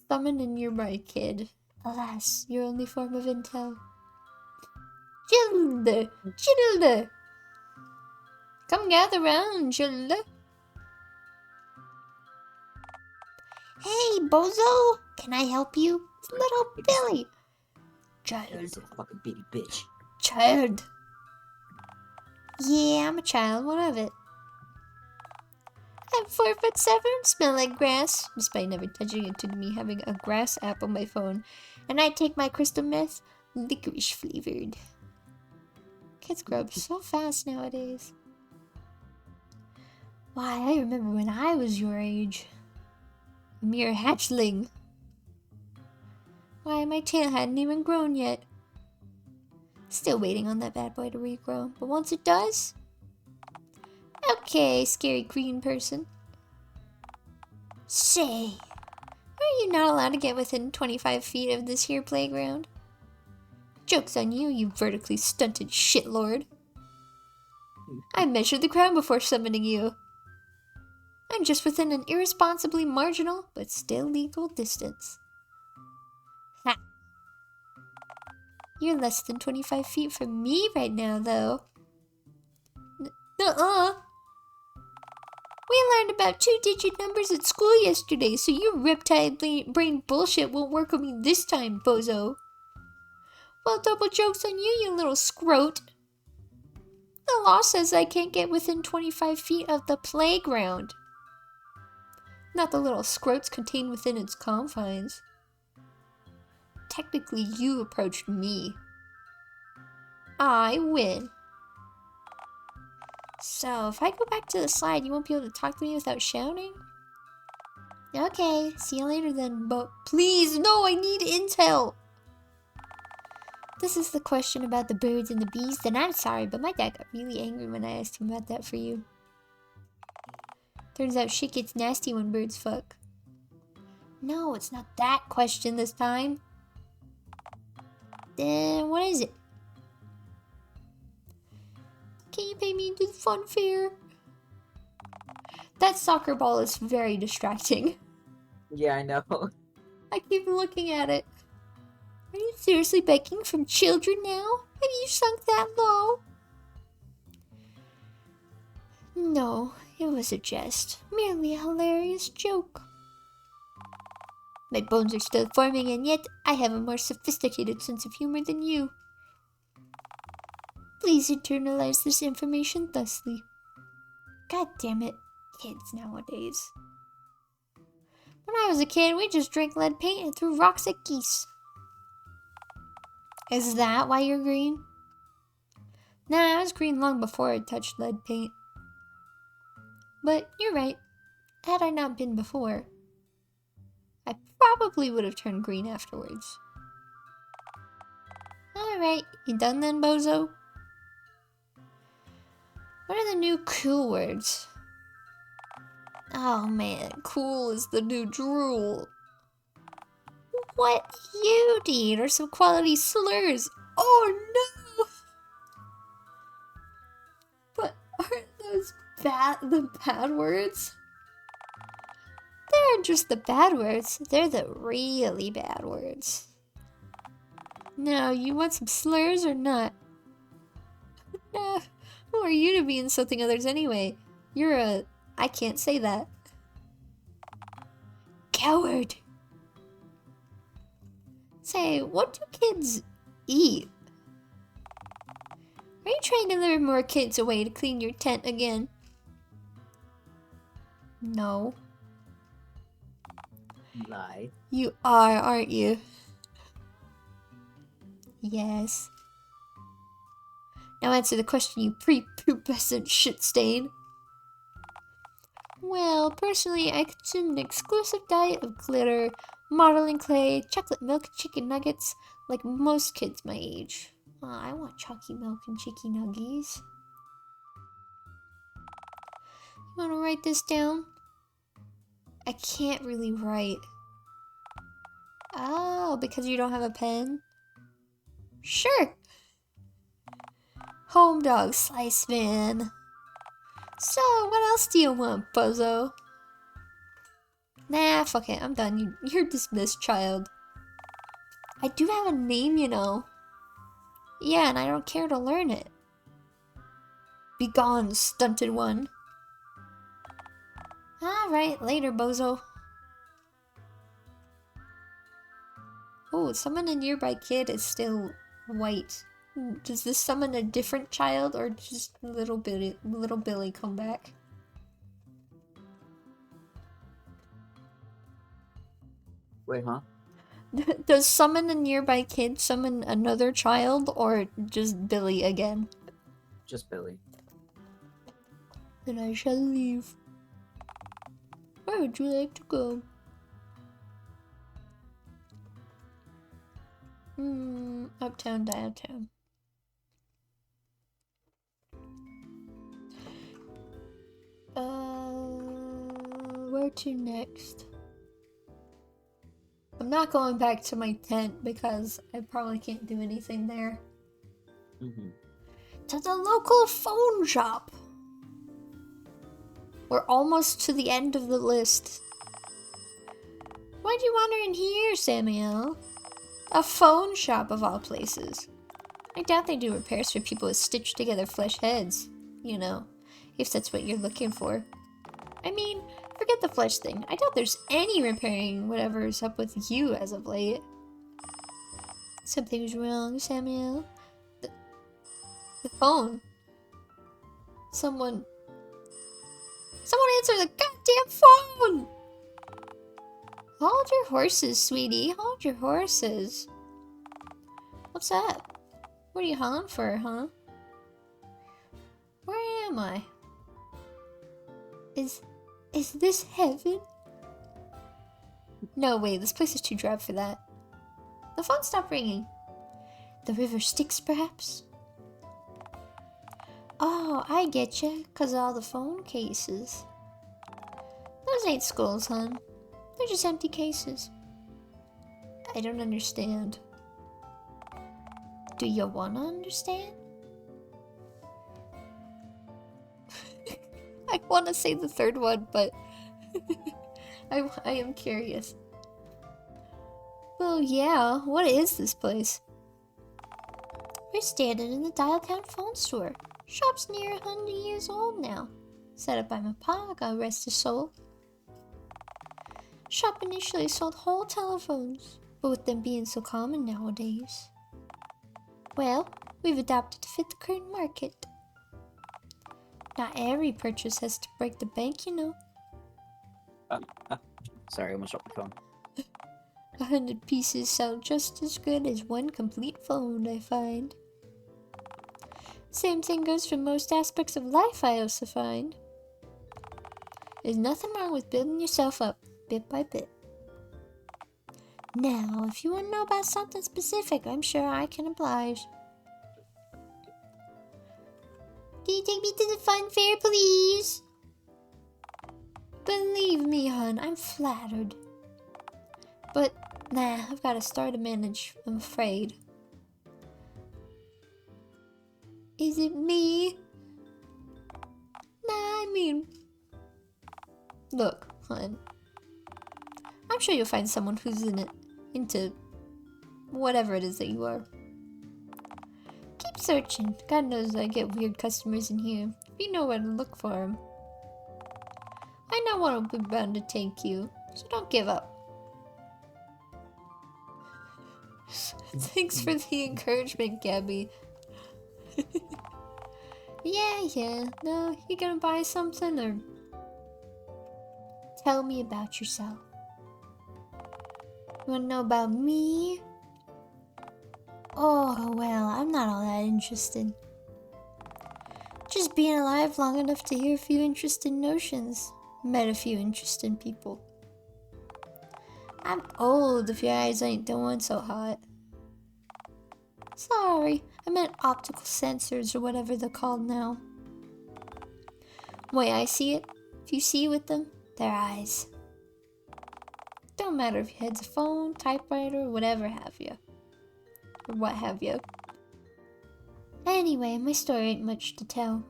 Summon a nearby kid. Alas, your only form of intel. Childe! Childe! Come gather round, Childe. Hey, bozo! Can I help you? It's little Billy. Child. Fucking baby bitch. Child. Yeah, I'm a child. What of it? I'm 4'7", smell like grass, despite never touching it to me having a grass app on my phone. And I take my crystal meth, licorice flavored. Kids grow up so fast nowadays. Why, I remember when I was your age. A mere hatchling. Why, my tail hadn't even grown yet. Still waiting on that bad boy to regrow, but once it does... Okay, scary green person. Say, are you not allowed to get within 25 feet of this here playground? Joke's on you, you vertically stunted shitlord. I measured the ground before summoning you. I'm just within an irresponsibly marginal, but still legal distance. Ha! You're less than 25 feet from me right now, though. Nuh-uh. We learned about 2-digit numbers at school yesterday, so your reptile brain bullshit won't work on me this time, bozo. Well, double joke's on you, you little scrote. The law says I can't get within 25 feet of the playground. Not the little scrotes contained within its confines. Technically, you approached me. I win. So, if I go back to the slide, you won't be able to talk to me without shouting? Okay, see you later then, but please, no, I need intel! This is the question about the birds and the bees, then I'm sorry, but my dad got really angry when I asked him about that for you. Turns out shit gets nasty when birds fuck. No, it's not that question this time. Then what is it? Can you pay me into the fun fair? That soccer ball is very distracting. Yeah, I know. I keep looking at it. Are you seriously begging from children now? Have you sunk that low? No, it was a jest. Merely a hilarious joke. My bones are still forming, and yet I have a more sophisticated sense of humor than you. Please internalize this information thusly. God damn it, kids nowadays. When I was a kid, we just drank lead paint and threw rocks at geese. Is that why you're green? Nah, I was green long before I touched lead paint. But you're right. Had I not been before, I probably would have turned green afterwards. Alright, you done then, bozo? What are the new cool words? Oh man, cool is the new drool. What you need are some quality slurs. Oh no! But aren't those the bad words? They aren't just the bad words, they're the really bad words. Now, you want some slurs or not? Nah, who are you to be insulting others anyway? You're a... I can't say that. Coward! Say, what do kids eat? Are you trying to lure more kids away to clean your tent again? No. Lie. You are, aren't you? Yes. Now answer the question, you prepubescent shit stain. Well, personally, I consume an exclusive diet of glitter, modeling clay, chocolate milk, and chicken nuggets, like most kids my age. Aw, I want chalky milk and chicken nuggies. You wanna write this down? I can't really write. Oh, because you don't have a pen? Sure. Home dog slice man. So, what else do you want, bozo? Nah, fuck it, I'm done. You're dismissed, child. I do have a name, you know. Yeah, and I don't care to learn it. Begone, stunted one. Alright, later, bozo. Oh, summon a nearby kid is still white. Does this summon a different child or just little Billy come back? Wait, huh? Does summon a nearby kid summon another child or just Billy again? Just Billy. Then I shall leave. Where would you like to go? Uptown, Dialtown. Where to next? I'm not going back to my tent because I probably can't do anything there. To the local phone shop. We're almost to the end of the list. Why'd you wander in here, Samuel? A phone shop of all places. I doubt they do repairs for people with stitched together flesh heads. You know, if that's what you're looking for. I mean, forget the flesh thing. I doubt there's any repairing whatever's up with you as of late. Something's wrong, Samuel. The phone. Someone answer the goddamn phone! Hold your horses, sweetie. Hold your horses. What's up? What are you hauling for, huh? Where am I? Is this heaven? No, wait, this place is too drab for that. The phone stopped ringing. The river Styx, perhaps? Oh, I getcha, 'cause of all the phone cases. Those ain't skulls, hon. They're just empty cases. I don't understand. Do you wanna understand? I wanna say the third one, but I am curious. Well, yeah, what is this place? We're standing in the Dialtown phone store. Shop's near 100 years old now. Set up by my pa, God rest his soul. Shop initially sold whole telephones, but with them being so common nowadays, well, we've adapted to fit the current market. Not every purchase has to break the bank, you know. Sorry, I almost dropped my phone. 100 pieces sound just as good as one complete phone, I find. Same thing goes for most aspects of life, I also find. There's nothing wrong with building yourself up, bit by bit. Now, if you want to know about something specific, I'm sure I can oblige. Can you take me to the fun fair, please? Believe me, hon, I'm flattered. But, nah, I've got to start to manage, I'm afraid. Is it me? Nah, I mean... Look, hon. I'm sure you'll find someone who's into whatever it is that you are. Keep searching. God knows I get weird customers in here. You know where to look for them. I know one will be bound to take you, so don't give up. Thanks for the encouragement, Gabby. Yeah. No, you gonna buy something or tell me about yourself? You wanna know about me? Oh, well, I'm not all that interested. Just being alive long enough to hear a few interesting notions. Met a few interesting people. I'm old if your eyes ain't doing so hot. Sorry, I meant optical sensors or whatever they're called now. Way I see it, if you see with them, they're eyes. Don't matter if your head's a phone, typewriter, whatever have you. Or what have you. Anyway, my story ain't much to tell.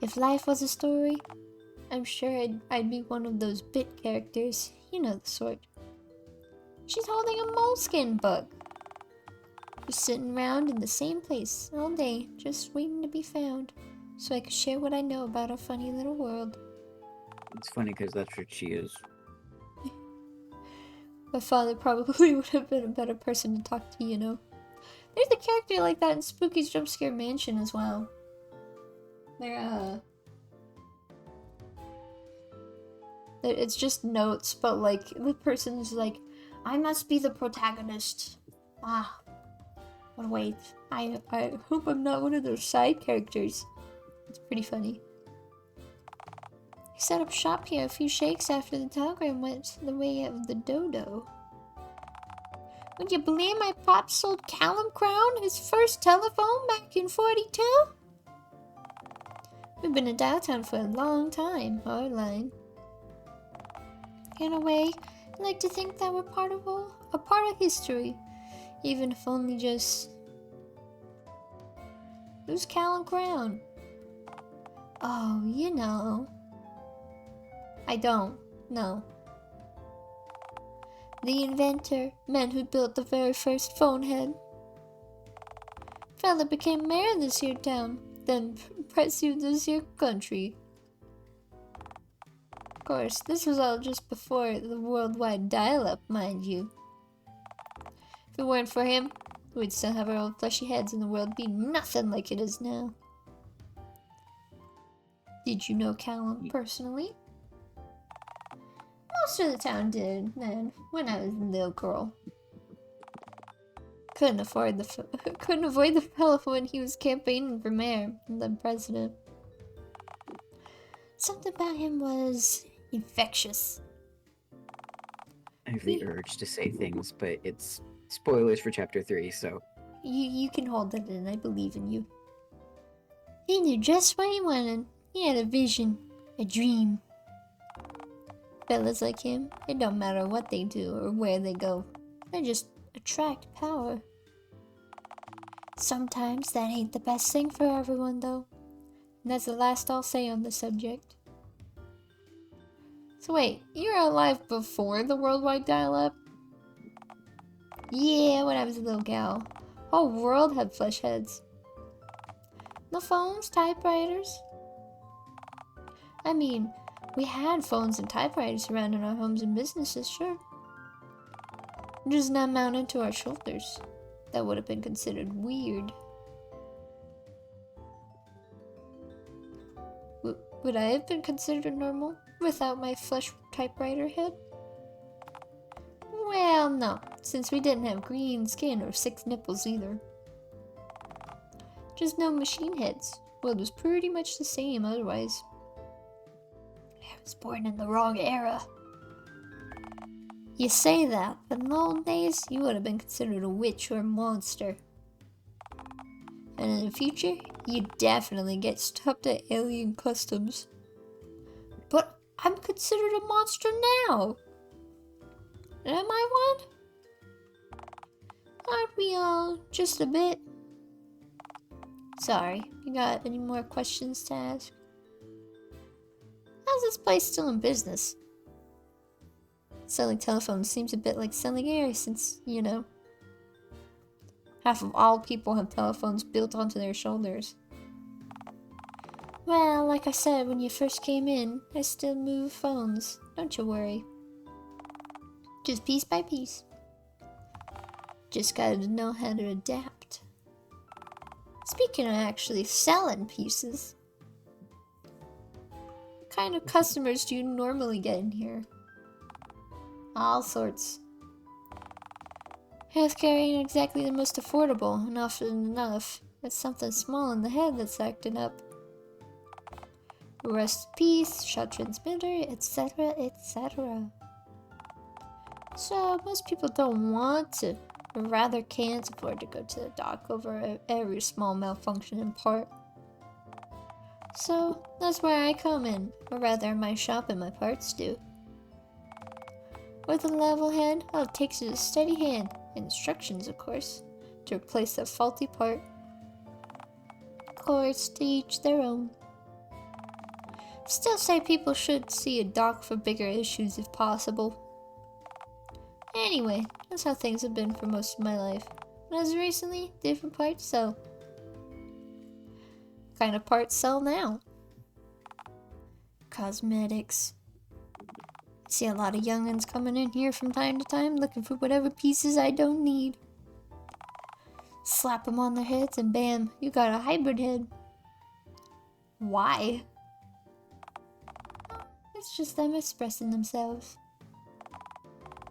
If life was a story, I'm sure I'd be one of those bit characters. You know the sort. She's holding a moleskin book. Just sitting around in the same place all day, just waiting to be found. So I could share what I know about our funny little world. It's funny because that's what she is. My father probably would have been a better person to talk to, you know. There's a character like that in Spooky's Jump Scare Mansion as well. It's just notes, but like the person's like, I must be the protagonist. Ah, but wait, I hope I'm not one of those side characters. It's pretty funny. He set up shop here a few shakes after the telegram went the way of the dodo. Would you believe my pop sold Callum Crown, his first telephone, back in 42? We've been in Dialtown for a long time, our line. In a way, I like to think that we're a part of history, even if only just... Who's Callum Crown? Oh, you know. I don't. No. The inventor, man who built the very first phone head. Fella became mayor of this here town, then president of this here country. Of course, this was all just before the worldwide dial-up, mind you. If it weren't for him, we'd still have our old fleshy heads and the world be nothing like it is now. Did you know Callum personally? Most of the town did, then, when I was a little girl. Couldn't avoid the fellow when he was campaigning for mayor and then president. Something about him was infectious. I have the urge to say things, but it's spoilers for chapter 3, so... You can hold that in, I believe in you. He knew just what he wanted. He had a vision, a dream. Fellas like him, it don't matter what they do or where they go. They just attract power. Sometimes that ain't the best thing for everyone, though. And that's the last I'll say on the subject. So wait, you were alive before the worldwide dial-up? Yeah, when I was a little gal. Whole world had flesh heads. No phones, typewriters. I mean, we had phones and typewriters around in our homes and businesses, sure. Just not mounted to our shoulders. That would have been considered weird. Would I have been considered normal without my flesh typewriter head? Well, no, since we didn't have green skin or 6 nipples either. Just no machine heads. Well, it was pretty much the same otherwise. I was born in the wrong era. You say that, but in the old days, you would have been considered a witch or a monster. And in the future, you'd definitely get stopped at alien customs. But I'm considered a monster now. Am I one? Aren't we all just a bit? Sorry, you got any more questions to ask? How's this place still in business? Selling telephones seems a bit like selling air since, you know, half of all people have telephones built onto their shoulders. Well, like I said when you first came in, I still move phones. Don't you worry. Just piece by piece. Just gotta know how to adapt. Speaking of actually selling pieces, what kind of customers do you normally get in here? All sorts. Healthcare ain't exactly the most affordable, and often enough, it's something small in the head that's acting up. Rest in peace, shot transmitter, etc., etc. So, most people don't want to, or rather can't afford to go to the doc over every small malfunction in part. So, that's where I come in, or rather my shop and my parts do. With a level head, all it takes is a steady hand, and instructions of course, to replace a faulty part. Of course, to each their own. Still say people should see a doc for bigger issues if possible. Anyway, that's how things have been for most of my life. And as of recently, different parts sell. What kind of parts sell now? Cosmetics. I see a lot of young'uns coming in here from time to time looking for whatever pieces I don't need. Slap them on their heads and bam, you got a hybrid head. Why? It's just them expressing themselves.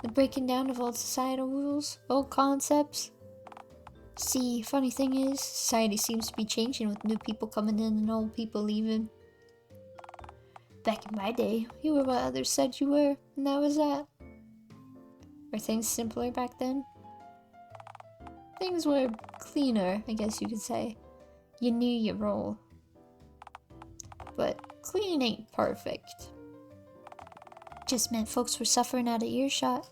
The breaking down of old societal rules, old concepts. See, funny thing is, society seems to be changing with new people coming in and old people leaving. Back in my day, you were what others said you were, and that was that. Were things simpler back then? Things were cleaner, I guess you could say. You knew your role. But clean ain't perfect. Just meant folks were suffering out of earshot.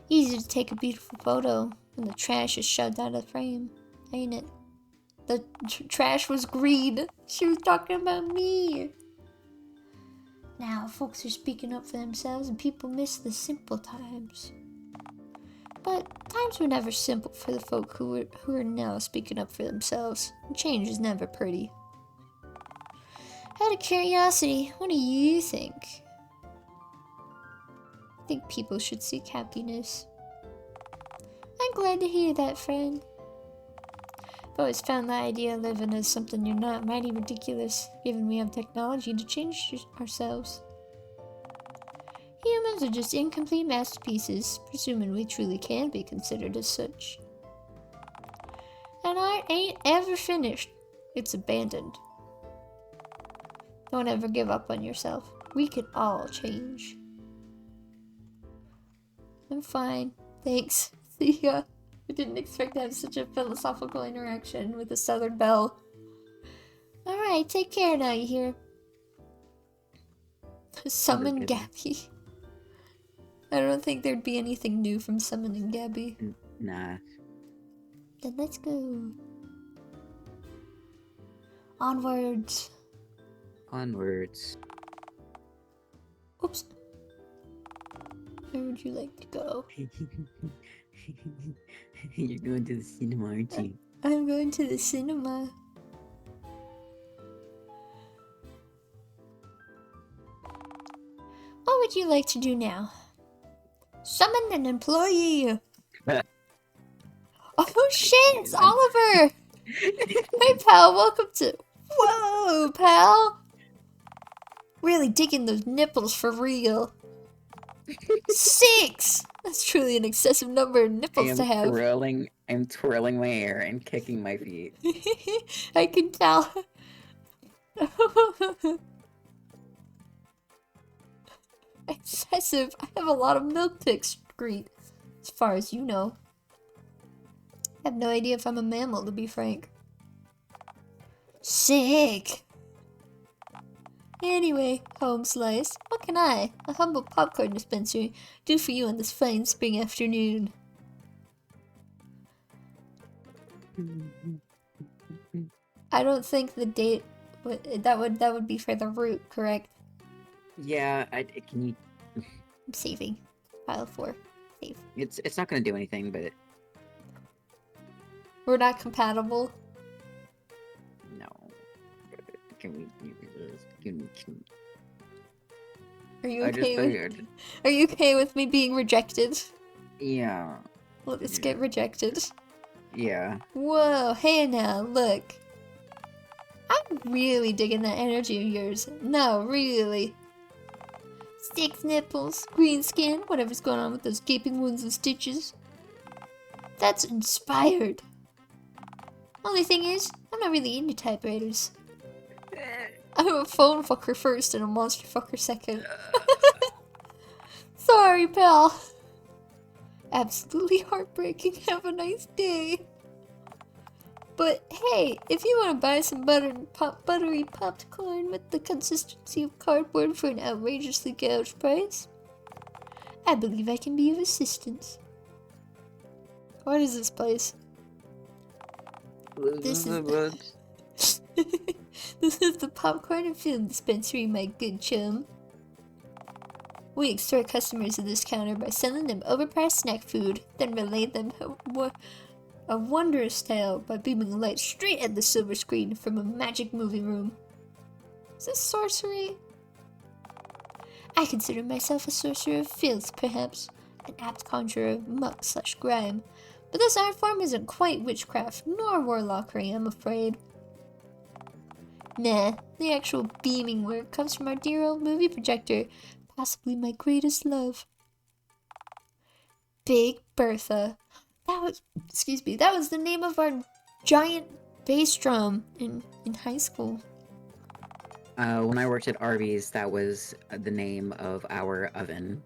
Easy to take a beautiful photo when the trash is shoved out of frame, ain't it? The trash was green. She was talking about me. Now folks are speaking up for themselves and people miss the simple times. But times were never simple for the folk who are now speaking up for themselves. Change is never pretty. Out of curiosity, what do you think? I think people should seek happiness. I'm glad to hear that, friend. I've always found the idea of living as something you're not mighty ridiculous, given we have technology to change ourselves. Humans are just incomplete masterpieces, presuming we truly can be considered as such. And art ain't ever finished. It's abandoned. Don't ever give up on yourself. We can all change. I'm fine. Thanks. See ya. I didn't expect to have such a philosophical interaction with a Southern Belle. Alright, take care now, you hear? Summon Gabby. I don't think there'd be anything new from summoning Gabby. Nah. Then let's go. Onwards. Onwards. Oops. Where would you like to go? You're going to the cinema, aren't you? I'm going to the cinema. What would you like to do now? Summon an employee! Oh shit, it's Oliver! Hey pal, welcome to... Whoa, pal! Really digging those nipples for real. 6! That's truly an excessive number of nipples to have. I'm twirling my hair and kicking my feet. I can tell. Excessive. I have a lot of milk to excrete, as far as you know. I have no idea if I'm a mammal, to be frank. Sick! Anyway, home slice, what can I, a humble popcorn dispenser, do for you on this fine spring afternoon? I don't think the date that would be for the route, correct? Yeah, can you... I'm saving. File 4. Save. It's not gonna do anything, but... We're not compatible. No. Can we... Are you okay Are you okay with me being rejected? Yeah. Let's get rejected. Yeah. Whoa, hey now, look. I'm really digging that energy of yours. No, really. 6 nipples, green skin, whatever's going on with those gaping wounds and stitches. That's inspired. Only thing is, I'm not really into typewriters. I'm a phone fucker first and a monster fucker second. Sorry, pal. Absolutely heartbreaking. Have a nice day. But hey, if you want to buy some buttery popcorn with the consistency of cardboard for an outrageously gouged price, I believe I can be of assistance. What is this place? This is the... This is the popcorn and film dispensary, my good chum. We extort customers to this counter by selling them overpriced snack food, then relay them a wondrous tale by beaming light straight at the silver screen from a magic movie room. Is this sorcery? I consider myself a sorcerer of filth, perhaps, an apt conjurer of muck/grime, but this art form isn't quite witchcraft nor warlockery, I'm afraid. Nah, the actual beaming work comes from our dear old movie projector, possibly my greatest love. Big Bertha. That was the name of our giant bass drum in high school. When I worked at Arby's, that was the name of our oven.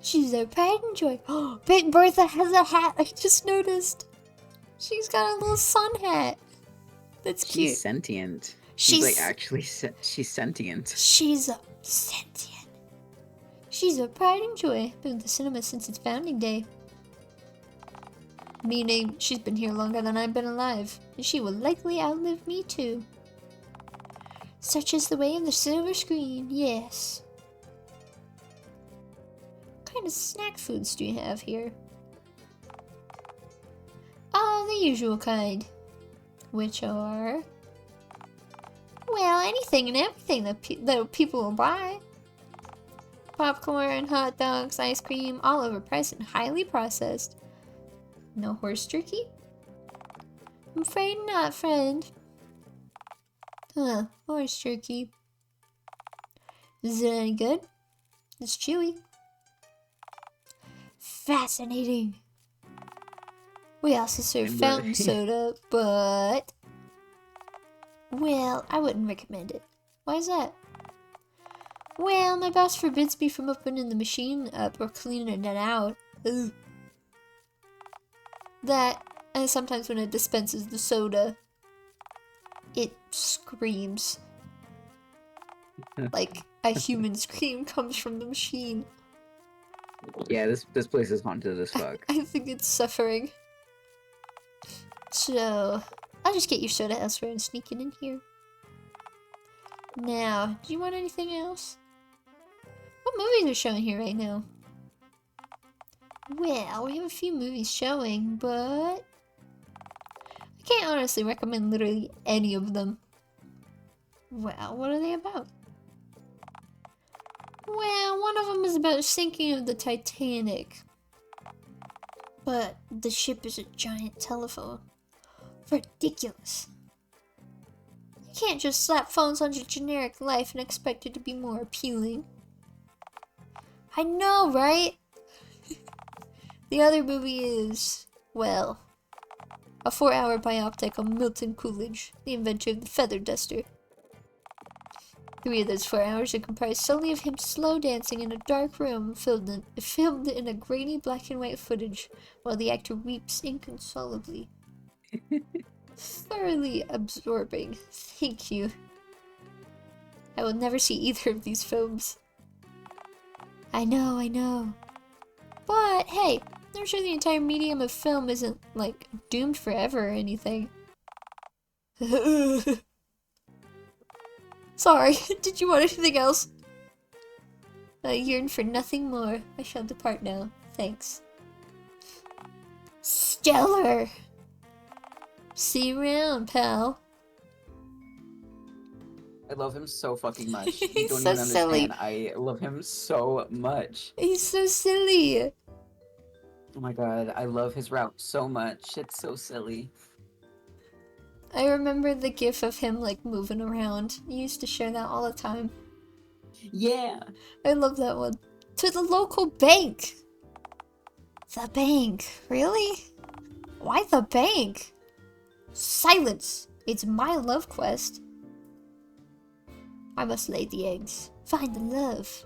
She's our pride and joy. Oh, Big Bertha has a hat, I just noticed. She's got a little sun hat. That's cute. She's sentient. She's like actually she's sentient. She's sentient. She's a pride and joy. Been at the cinema since its founding day. Meaning, she's been here longer than I've been alive, and she will likely outlive me too. Such is the way of the silver screen, yes. What kind of snack foods do you have here? Oh, the usual kind. Which are... well, anything and everything that people will buy. Popcorn, hot dogs, ice cream, all overpriced and highly processed. No horse jerky? I'm afraid not, friend. Huh, horse jerky. Is it any good? It's chewy. Fascinating. We also serve fountain soda, but... well, I wouldn't recommend it. Why is that? Well, my boss forbids me from opening the machine up or cleaning it out. Ugh. That, and sometimes when it dispenses the soda, it screams. Like a human scream comes from the machine. Yeah, this place is haunted as fuck. I think it's suffering. So, I'll just get your soda elsewhere and sneak it in here. Now, do you want anything else? What movies are showing here right now? Well, we have a few movies showing, but... I can't honestly recommend literally any of them. Well, what are they about? Well, one of them is about sinking of the Titanic. But the ship is a giant telephone. Ridiculous. You can't just slap phones on your generic life and expect it to be more appealing. I know, right? The other movie is, well, a 4-hour biopic on Milton Coolidge, the inventor of the feather duster. 3 of those 4 hours are comprised solely of him slow dancing in a dark room filmed in a grainy black and white footage, while the actor weeps inconsolably. Thoroughly absorbing. Thank you. I will never see either of these films. I know. But, hey, I'm sure the entire medium of film isn't, like, doomed forever or anything. Sorry, did you want anything else? I yearn for nothing more. I shall depart now. Thanks. Stellar! See you around, pal. I love him so fucking much. He's You don't so even silly. understand. I love him so much. He's so silly. Oh my god, I love his route so much. It's so silly. I remember the gif of him like moving around. You used to share that all the time. Yeah. I love that one. To the local bank! The bank? Really? Why the bank? Silence! It's my love quest. I must lay the eggs. Find the love.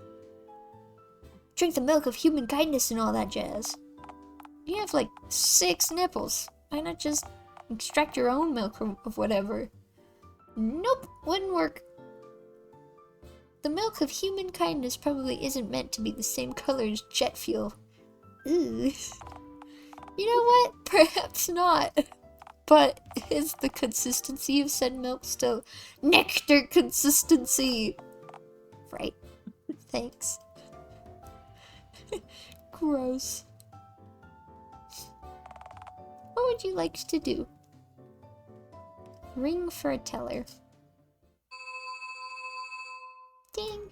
Drink the milk of human kindness and all that jazz. You have like 6 nipples. Why not just extract your own milk of whatever? Nope, wouldn't work. The milk of human kindness probably isn't meant to be the same color as jet fuel. Ooh. You know what? Perhaps not. But is the consistency of said milk still nectar consistency? Right. Thanks. Gross. What would you like to do? Ring for a teller. Ding.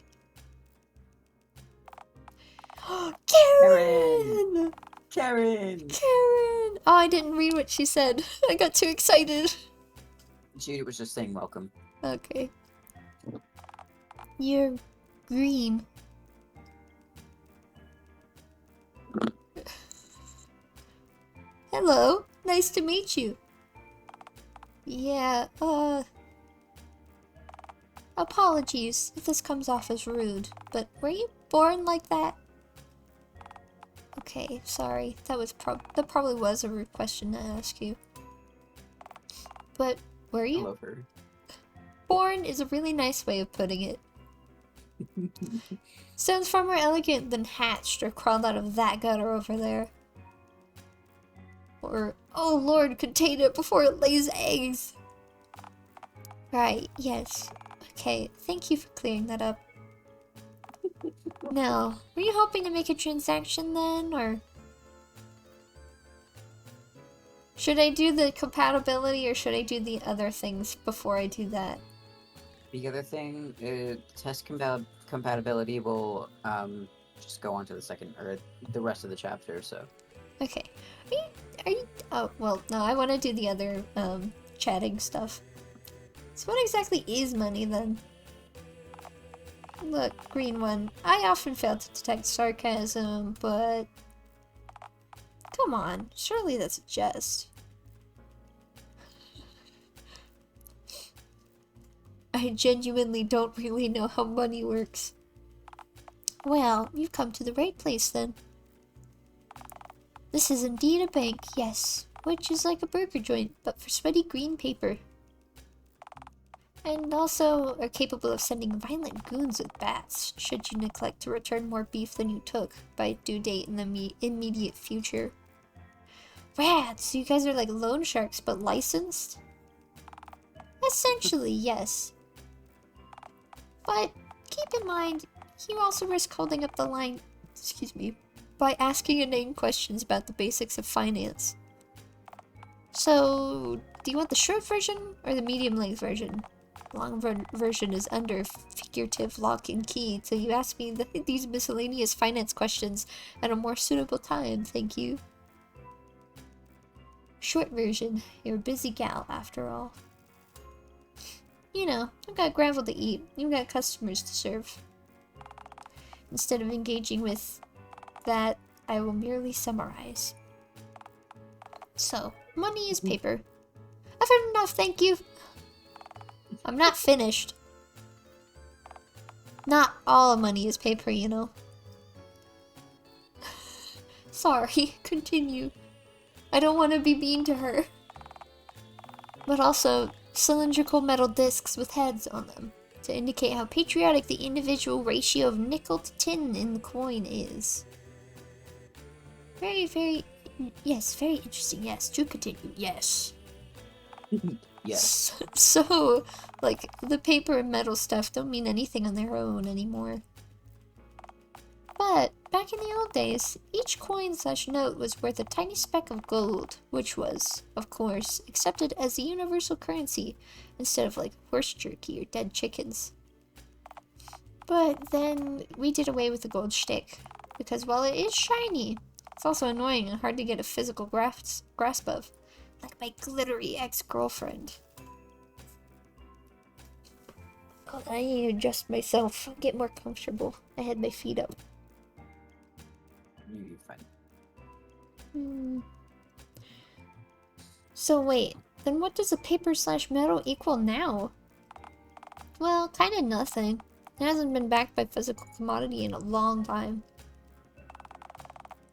Karen! Karen! Karen! Oh, I didn't read what she said. I got too excited. Judy was just saying welcome. Okay. You're green. Hello. Nice to meet you. Yeah, apologies if this comes off as rude, but were you born like that? Okay, sorry. That probably was a rude question to ask you. But were I you? love her. Born is a really nice way of putting it. Sounds far more elegant than hatched or crawled out of that gutter over there. Or, oh lord, contain it before it lays eggs. Right, yes. Okay, thank you for clearing that up. Now, were you hoping to make a transaction then, or? Should I do the compatibility or should I do the other things before I do that? The other thing, test compatibility will just go on to the second or the rest of the chapter. So. Okay. Are you? Oh well, no. I want to do the other chatting stuff. So what exactly is money then? Look, green one. I often fail to detect sarcasm, but come on, surely that's a jest. I genuinely don't really know how money works. Well, you've come to the right place then. This is indeed a bank, yes, which is like a burger joint, but for sweaty green paper. And also are capable of sending violent goons with bats, should you neglect to return more beef than you took by due date in the immediate future. Rats, so you guys are like loan sharks, but licensed? Essentially, yes. But keep in mind, you also risk holding up the line, by asking inane questions about the basics of finance. So, do you want the short version or the medium length version? The long version is under figurative lock and key till you ask me these miscellaneous finance questions at a more suitable time, thank you. Short version, you're a busy gal after all. You know, I've got gravel to eat, you've got customers to serve. Instead of engaging with that, I will merely summarize. So, money is paper. I've heard enough, thank you. I'm not finished. Not all money is paper, you know. Sorry, continue. I don't want to be mean to her. But also, cylindrical metal discs with heads on them, to indicate how patriotic the individual ratio of nickel to tin in the coin is. Very, yes, very interesting, yes. To continue, yes. Yes. So, like, the paper and metal stuff don't mean anything on their own anymore. But, back in the old days, each coin/note was worth a tiny speck of gold, which was, of course, accepted as the universal currency, instead of, like, horse jerky or dead chickens. But then, we did away with the gold shtick, because while it is shiny, It's also annoying and hard to get a physical grasp of. Like my glittery ex-girlfriend. Oh, I need to adjust myself, get more comfortable. I had my feet up. You'll be fine. So wait, then what does a paper/metal equal now? Well, kinda nothing. It hasn't been backed by physical commodity in a long time.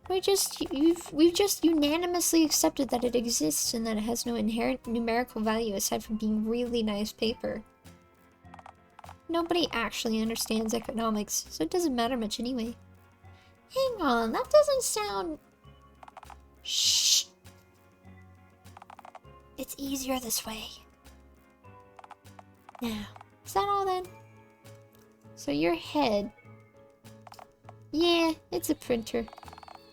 We've just unanimously accepted that it exists and that it has no inherent numerical value aside from being really nice paper. Nobody actually understands economics, so it doesn't matter much anyway. Hang on, that doesn't sound... Shh! It's easier this way. Now, is that all then? So your head... Yeah, it's a printer.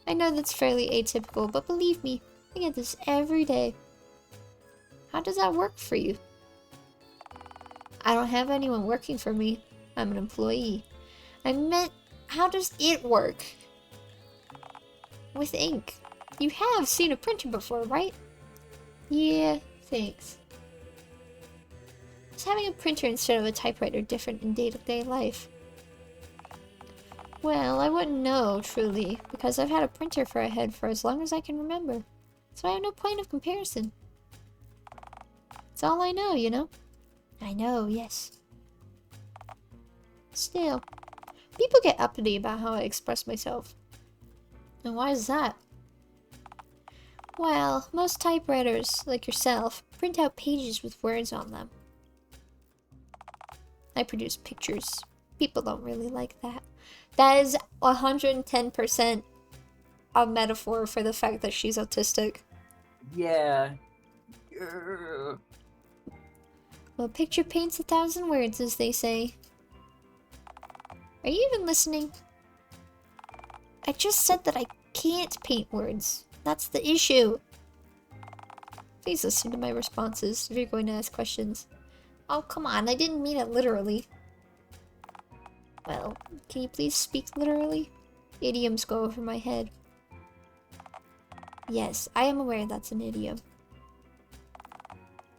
I know that's fairly atypical, but believe me, I get this every day. How does that work for you? I don't have anyone working for me. I'm an employee. I meant, how does it work? With ink. You have seen a printer before, right? Yeah, thanks. Is having a printer instead of a typewriter different in day-to-day life? Well, I wouldn't know, truly, because I've had a printer for a head for as long as I can remember. So I have no point of comparison. It's all I know, you know? I know, yes. Still, people get uppity about how I express myself. And why is that? Well, most typewriters, like yourself, print out pages with words on them. I produce pictures. People don't really like that. That is 110% a metaphor for the fact that she's autistic. Yeah. Well, a picture paints 1,000 words, as they say. Are you even listening? I just said that I can't paint words. That's the issue. Please listen to my responses if you're going to ask questions. Oh, come on, I didn't mean it literally. Well, can you please speak literally? Idioms go over my head. Yes, I am aware that's an idiom.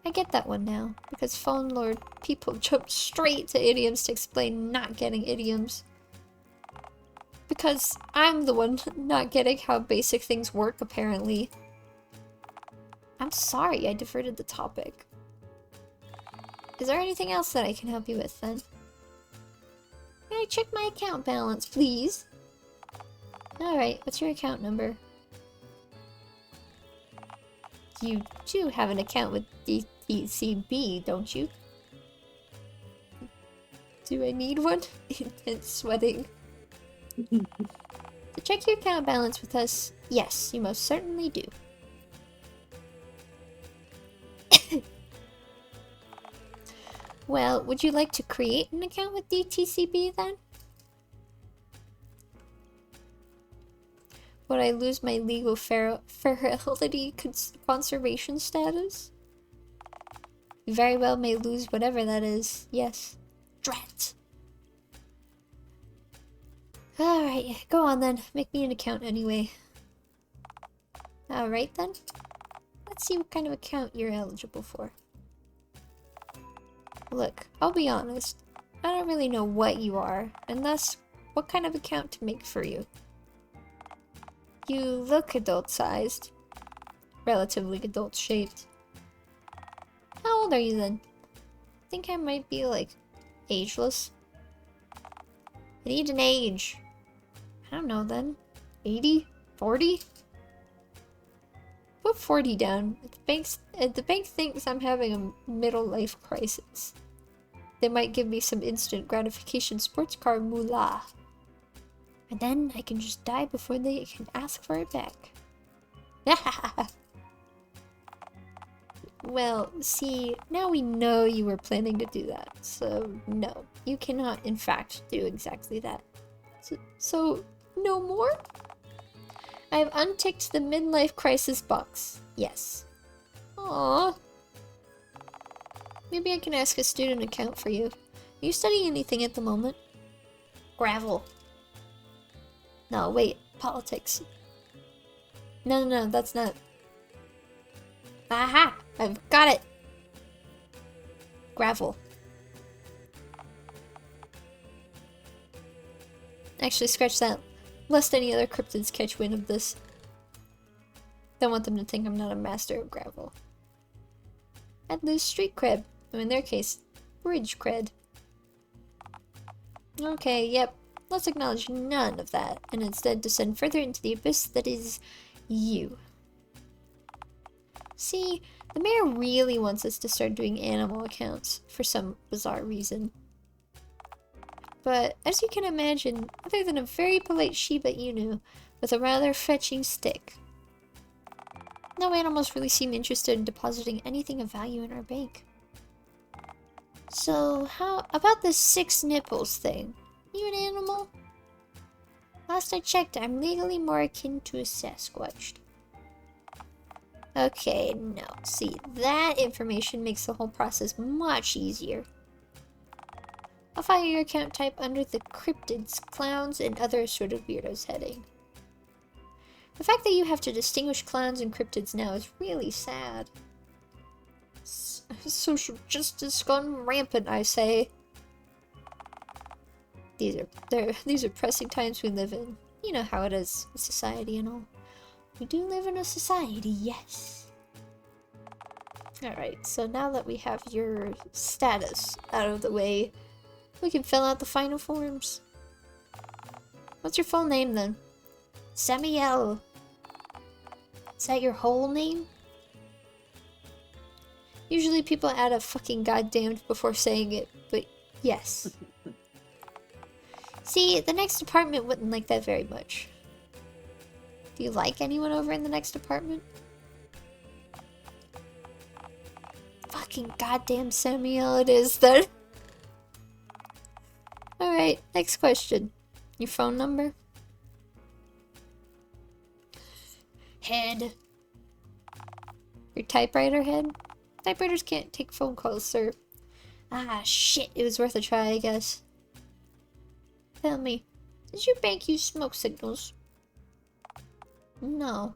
I get that one now, because phone lord people jump straight to idioms to explain not getting idioms. Because I'm the one not getting how basic things work, apparently. I'm sorry I diverted the topic. Is there anything else that I can help you with, then? Can I check my account balance, please? Alright, what's your account number? You do have an account with DTCB, don't you? Do I need one? Intense sweating. To check your account balance with us, yes, you most certainly do. Well, would you like to create an account with DTCB then? Would I lose my legal fertility conservation status? You very well may lose whatever that is, yes. Drat! Alright, go on then. Make me an account anyway. Alright then. Let's see what kind of account you're eligible for. Look, I'll be honest. I don't really know what you are, and thus, what kind of account to make for you. You look adult-sized. Relatively adult-shaped. How old are you then? I think I might be, like, ageless. I need an age. I don't know then. 80? 40? Put 40 down. The bank thinks I'm having a middle life crisis. They might give me some instant gratification sports car moolah. And then I can just die before they can ask for it back. Well, see, now we know you were planning to do that. So, no. You cannot, in fact, do exactly that. So no more? I have unticked the midlife crisis box. Yes. Aww. Maybe I can ask a student account for you. Are you studying anything at the moment? Gravel. No, wait. Politics. No, that's not. Aha! I've got it! Gravel. Actually, scratch that. Lest any other cryptids catch wind of this. Don't want them to think I'm not a master of gravel. I'd lose street cred. Or in their case, bridge cred. Okay, yep. Let's acknowledge none of that, and instead descend further into the abyss that is you. See, the mayor really wants us to start doing animal accounts for some bizarre reason. But as you can imagine, other than a very polite Shiba Inu with a rather fetching stick, no animals really seem interested in depositing anything of value in our bank. So, how about this 6 nipples thing? You an animal? Last I checked, I'm legally more akin to a Sasquatch. Okay, no. See, that information makes the whole process much easier. I'll file your account type under the cryptids, clowns, and other assorted weirdos heading. The fact that you have to distinguish clowns and cryptids now is really sad. Social justice gone rampant, I say. These are pressing times we live in. You know how it is with society and all. We do live in a society, yes. Alright, so now that we have your status out of the way, we can fill out the final forms. What's your full name then? SAMIEL. Is that your whole name? Usually people add a fucking goddamned before saying it, but yes. See, the next apartment wouldn't like that very much. Do you like anyone over in the next apartment? Fucking goddamn Samuel it is then. Alright, next question. Your phone number? Head. Your typewriter head? Typewriters can't take phone calls, sir. Ah, shit, it was worth a try, I guess. Tell me, does your bank use smoke signals? No.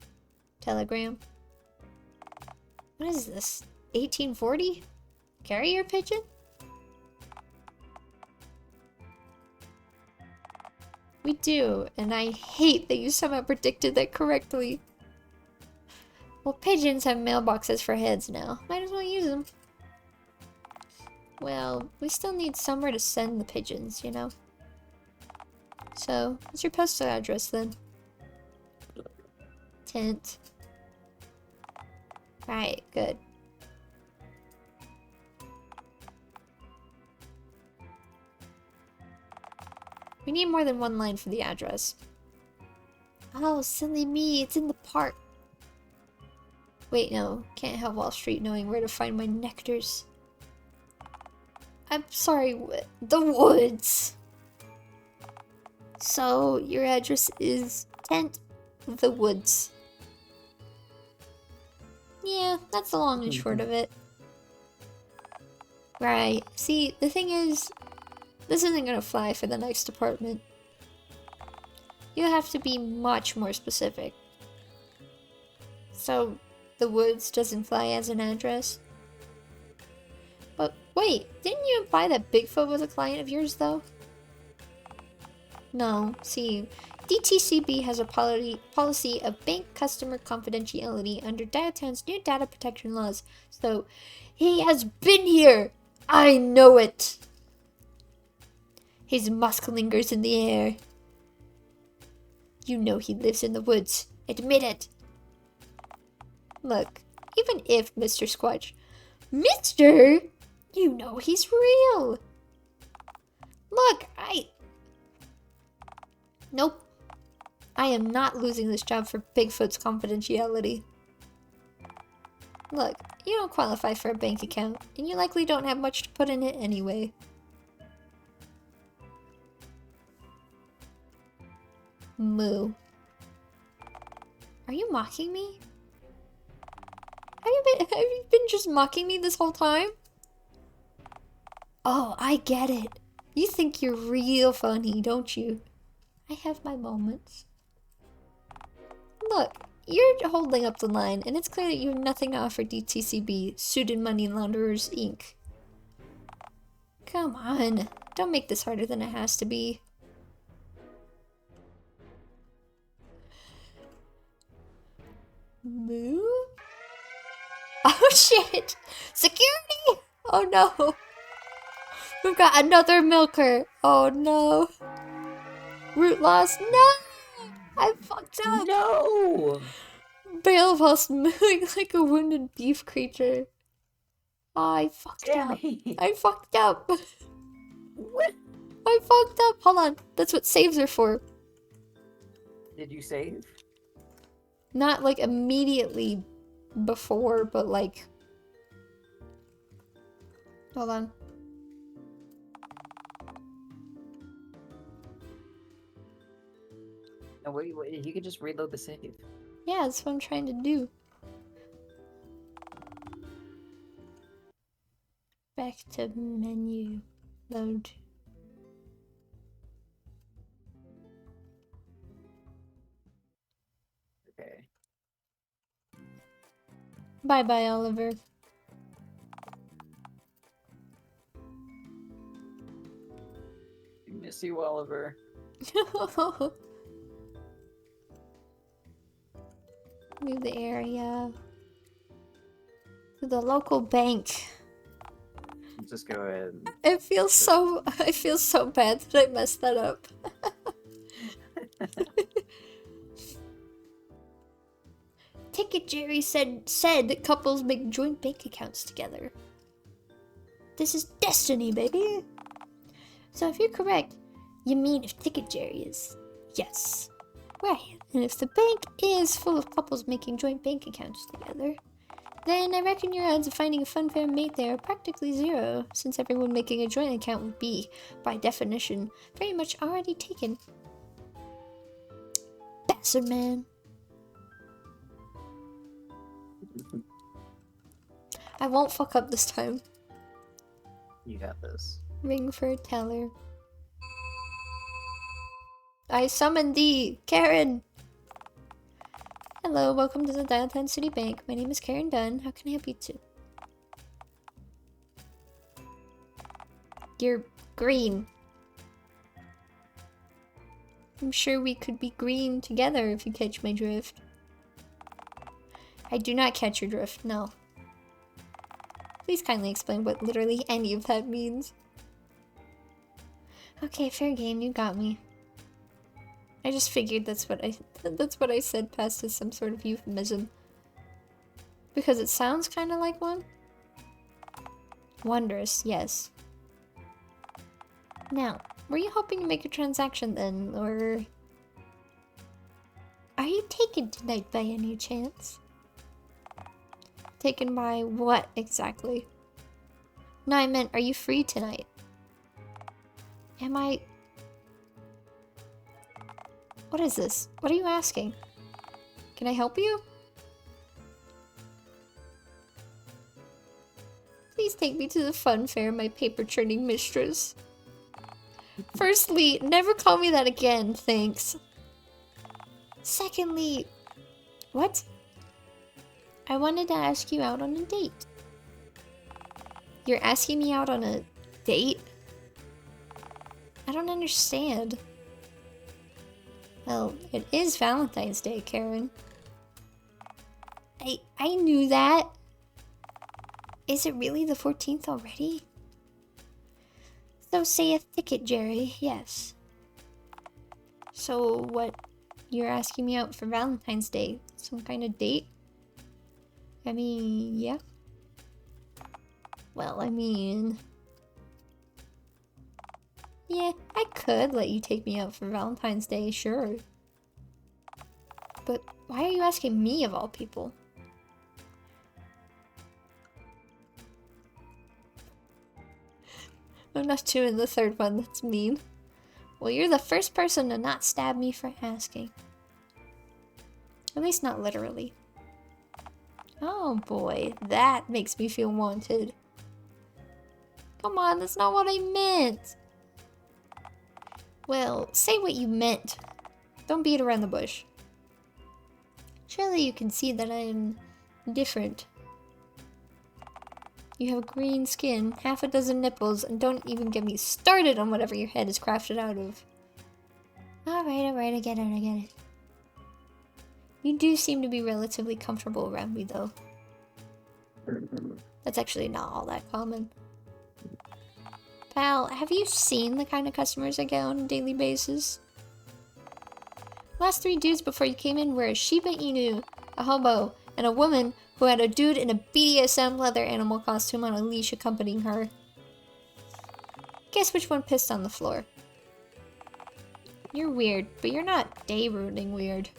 Telegram. What is this? 1840? Carrier pigeon? We do, and I hate that you somehow predicted that correctly. Well, pigeons have mailboxes for heads now. Might as well use them. Well, we still need somewhere to send the pigeons, you know? So, what's your postal address then? Tent. Alright, good. We need more than one line for the address. Oh, silly me, it's in the park. Wait, no, can't have Wall Street knowing where to find my nectars. I'm sorry, the woods. So, your address is Tent the Woods. Yeah, that's the long and short of it. Right, see, the thing is, this isn't gonna fly for the next apartment. You have to be much more specific. So, the woods doesn't fly as an address? But wait, didn't you imply that Bigfoot was a client of yours though? No, see, DTCB has a policy of bank customer confidentiality under Dialtown's new data protection laws, so he has been here! I know it! His musk lingers in the air. You know he lives in the woods. Admit it. Look, even if Mr. Squatch... Mister! You know he's real! Look, Nope. I am not losing this job for Bigfoot's confidentiality. Look, you don't qualify for a bank account, and you likely don't have much to put in it anyway. Moo. Are you mocking me? Have you been just mocking me this whole time? Oh, I get it. You think you're real funny, don't you? I have my moments. Look, You're holding up the line, and it's clear that you have nothing to offer DTCB, Suited Money Launderers, Inc. Come on, don't make this harder than it has to be. Move? Oh shit! Security! Oh no! We've got another milker! Oh no! Root loss? No! I fucked up! No! Bail whilst moving like a wounded beef creature. Oh, I fucked up. Sammy! I fucked up. What? I fucked up. Hold on. That's what saves are for. Did you save? Not like immediately before, but like... Hold on. No, wait, you can just reload the save. Yeah, that's what I'm trying to do. Back to menu. Load. Okay. Bye-bye, Oliver. Miss you, Oliver. Move the area to the local bank. Just go ahead. I feel so bad that I messed that up. Ticket Jerry said that couples make joint bank accounts together. This is destiny, baby. So if you're correct, you mean if Ticket Jerry is. Yes. Right. And if the bank is full of couples making joint bank accounts together, then I reckon your odds of finding a funfair mate there are practically zero, since everyone making a joint account would be, by definition, very much already taken. Bastard man. I won't fuck up this time. You got this. Ring for a teller. I summon thee, Karen! Hello, welcome to the Dialtown City Bank. My name is Karen Dunn. How can I help you too? You're green. I'm sure we could be green together if you catch my drift. I do not catch your drift, no. Please kindly explain what literally any of that means. Okay, fair game, you got me. I just figured that's what I said past as some sort of euphemism. Because it sounds kind of like one. Wondrous, yes. Now, were you hoping to make a transaction then, or... Are you taken tonight by any chance? Taken by what exactly? No, I meant, are you free tonight? Am I... What is this? What are you asking? Can I help you? Please take me to the fun fair, my paper churning mistress. Firstly, never call me that again, thanks. Secondly, what? I wanted to ask you out on a date. You're asking me out on a date? I don't understand. Well, it is Valentine's Day, Karen. I knew that. Is it really the 14th already? So saith Ticket Jerry, yes. So what, you're asking me out for Valentine's Day? Some kind of date? I mean, yeah. Well, I mean... Yeah, I could let you take me out for Valentine's Day, sure. But why are you asking me of all people? I'm not doing the third one, that's mean. Well, you're the first person to not stab me for asking. At least not literally. Oh boy, that makes me feel wanted. Come on, that's not what I meant. Well, say what you meant. Don't beat around the bush. Surely you can see that I am different. You have green skin, half a dozen nipples, and don't even get me started on whatever your head is crafted out of. Alright, I get it. You do seem to be relatively comfortable around me, though. That's actually not all that common. Pal, have you seen the kind of customers I get on a daily basis? Last 3 dudes before you came in were a Shiba Inu, a hobo, and a woman who had a dude in a BDSM leather animal costume on a leash accompanying her. Guess which one pissed on the floor? You're weird, but you're not day-ruining weird.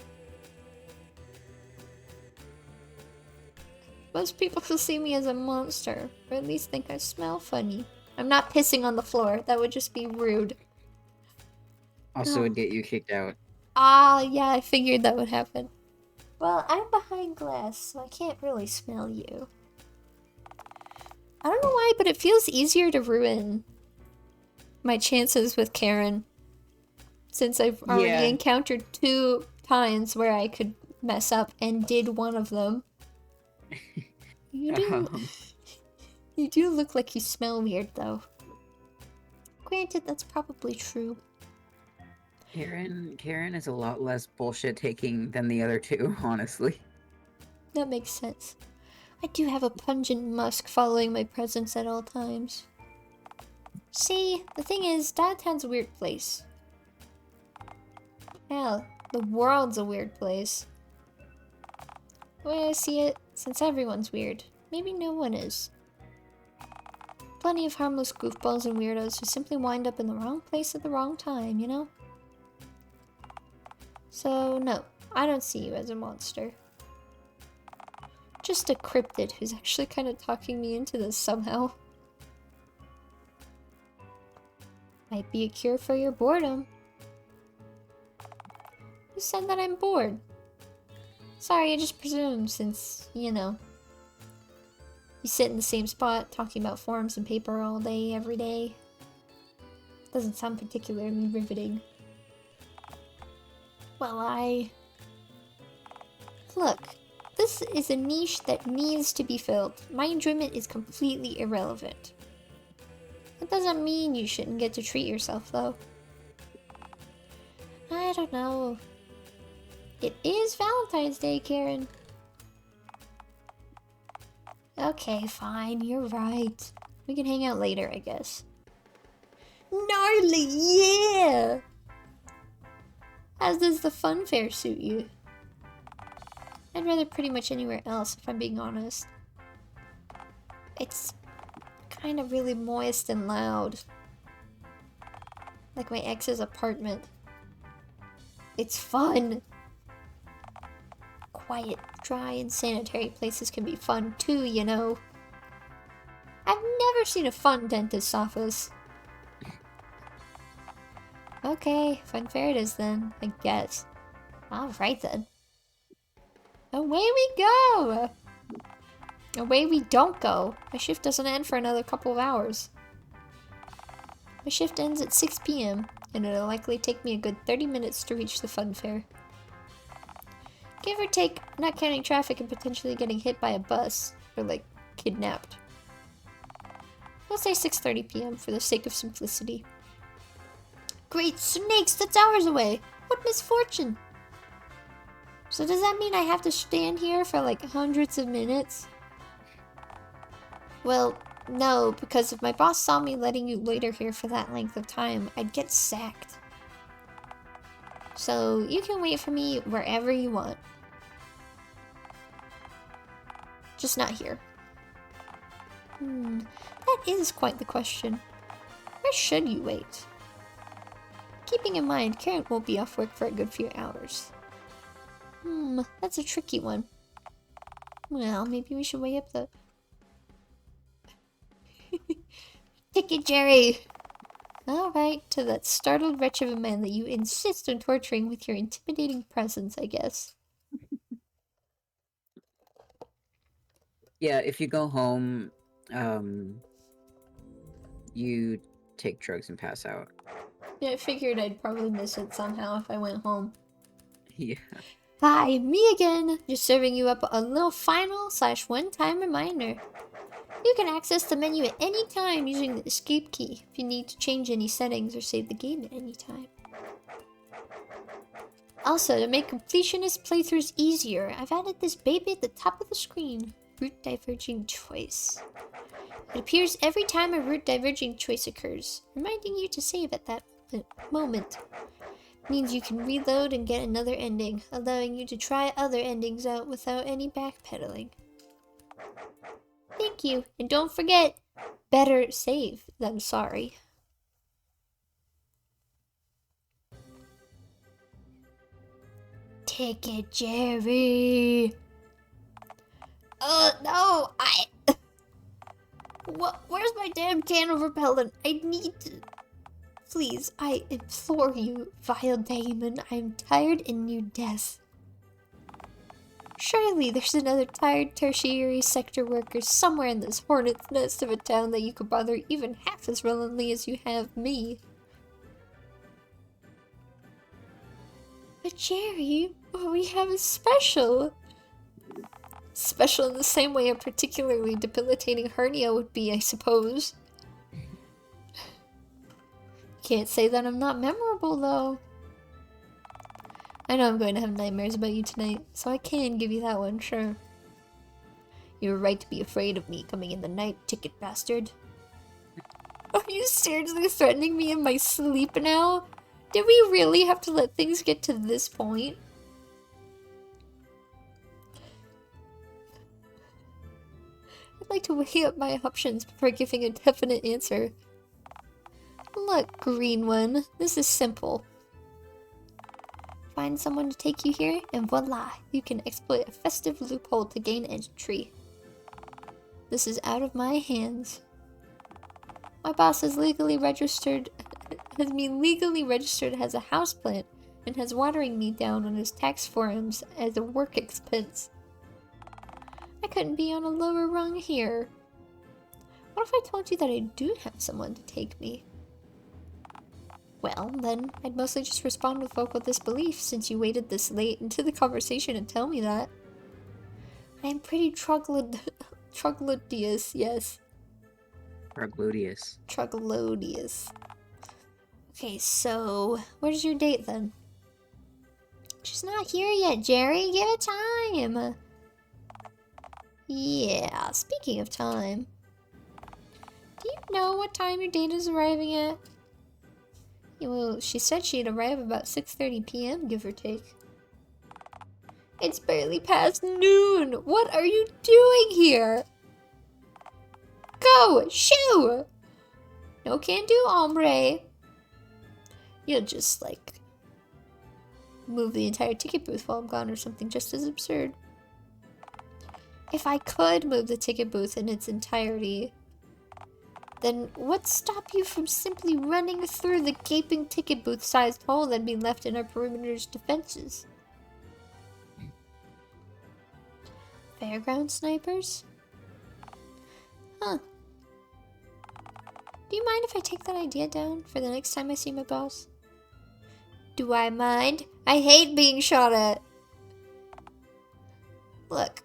Most people will see me as a monster, or at least think I smell funny. I'm not pissing on the floor, that would just be rude. Also, would get you kicked out. Ah, yeah, I figured that would happen. Well, I'm behind glass, so I can't really smell you. I don't know why, but it feels easier to ruin my chances with Karen. Since I've already encountered 2 times where I could mess up and did one of them. You do... You do look like you smell weird, though. Granted, that's probably true. Karen is a lot less bullshit taking than the other 2, honestly. That makes sense. I do have a pungent musk following my presence at all times. See, the thing is, Dialtown's a weird place. Hell, the world's a weird place. The way I see it, since everyone's weird, maybe no one is. Plenty of harmless goofballs and weirdos who simply wind up in the wrong place at the wrong time, you know? So, no, I don't see you as a monster. Just a cryptid who's actually kind of talking me into this somehow. Might be a cure for your boredom. Who said that I'm bored? Sorry, I just presumed since, you know, you sit in the same spot talking about forms and paper all day, every day. Doesn't sound particularly riveting. Well, Look, this is a niche that needs to be filled. My enjoyment is completely irrelevant. That doesn't mean you shouldn't get to treat yourself, though. I don't know. It is Valentine's Day, Karen. Okay, fine, you're right. We can hang out later, I guess. Gnarly, yeah! How does the fun fair suit you? I'd rather pretty much anywhere else, if I'm being honest. It's kind of really moist and loud. Like my ex's apartment. It's fun! Quiet, dry, and sanitary places can be fun too, you know. I've never seen a fun dentist's office. Okay, fun fair it is then, I guess. Alright then. Away we go! Away we don't go. My shift doesn't end for another couple of hours. My shift ends at 6 p.m. and it'll likely take me a good 30 minutes to reach the fun fair. Give or take, not counting traffic and potentially getting hit by a bus, or like, kidnapped. We'll say 6:30 p.m. for the sake of simplicity. Great snakes, that's hours away! What misfortune! So does that mean I have to stand here for like hundreds of minutes? Well, no, because if my boss saw me letting you loiter here for that length of time, I'd get sacked. So you can wait for me wherever you want. Just not here. That is quite the question. Where should you wait? Keeping in mind, Karen won't be off work for a good few hours. That's a tricky one. Well, maybe we should weigh up the... Ticket, Jerry! Alright, to that startled wretch of a man that you insist on torturing with your intimidating presence, I guess. Yeah, if you go home, you take drugs and pass out. Yeah, I figured I'd probably miss it somehow if I went home. Yeah. Hi, me again! Just serving you up a little final/one-time reminder. You can access the menu at any time using the escape key if you need to change any settings or save the game at any time. Also, to make completionist playthroughs easier, I've added this baby at the top of the screen, route diverging choice. It appears every time a route diverging choice occurs, reminding you to save at that moment. It means you can reload and get another ending, allowing you to try other endings out without any backpedaling. Thank you, and don't forget, better save than sorry. Ticket Jerry! No, What? Where's my damn can of repellent? I need to... Please, I implore you, vile demon, I am tired and need death. Surely there's another tired tertiary sector worker somewhere in this hornet's nest of a town that you could bother even half as willingly as you have me. But Jerry, we have a special. Special in the same way a particularly debilitating hernia would be, I suppose. Can't say that I'm not memorable, though. I know I'm going to have nightmares about you tonight, so I can give you that one, sure. You were right to be afraid of me coming in the night, ticket bastard. Are you seriously threatening me in my sleep now? Did we really have to let things get to this point? I'd like to weigh up my options before giving a definite answer. Look, green one, this is simple. Find someone to take you here, and voila, you can exploit a festive loophole to gain entry. This is out of my hands. My boss has me legally registered as a houseplant and has watering me down on his tax forms as a work expense. I couldn't be on a lower rung here. What if I told you that I do have someone to take me? Well, then, I'd mostly just respond with vocal disbelief since you waited this late into the conversation to tell me that. I am pretty troglodyous, yes. Troglodious. Okay, so, where's your date then? She's not here yet, Jerry. Give it time. Yeah, speaking of time. Do you know what time your date is arriving at? Well, she said she'd arrive about 6:30 p.m., give or take. It's barely past noon! What are you doing here? Go! Shoo! No can do, hombre. You'll just, like, move the entire ticket booth while I'm gone or something just as absurd. If I could move the ticket booth in its entirety, then what'd stop you from simply running through the gaping ticket booth-sized hole that'd be left in our perimeter's defenses? Fairground snipers? Huh. Do you mind if I take that idea down for the next time I see my boss? Do I mind? I hate being shot at. Look.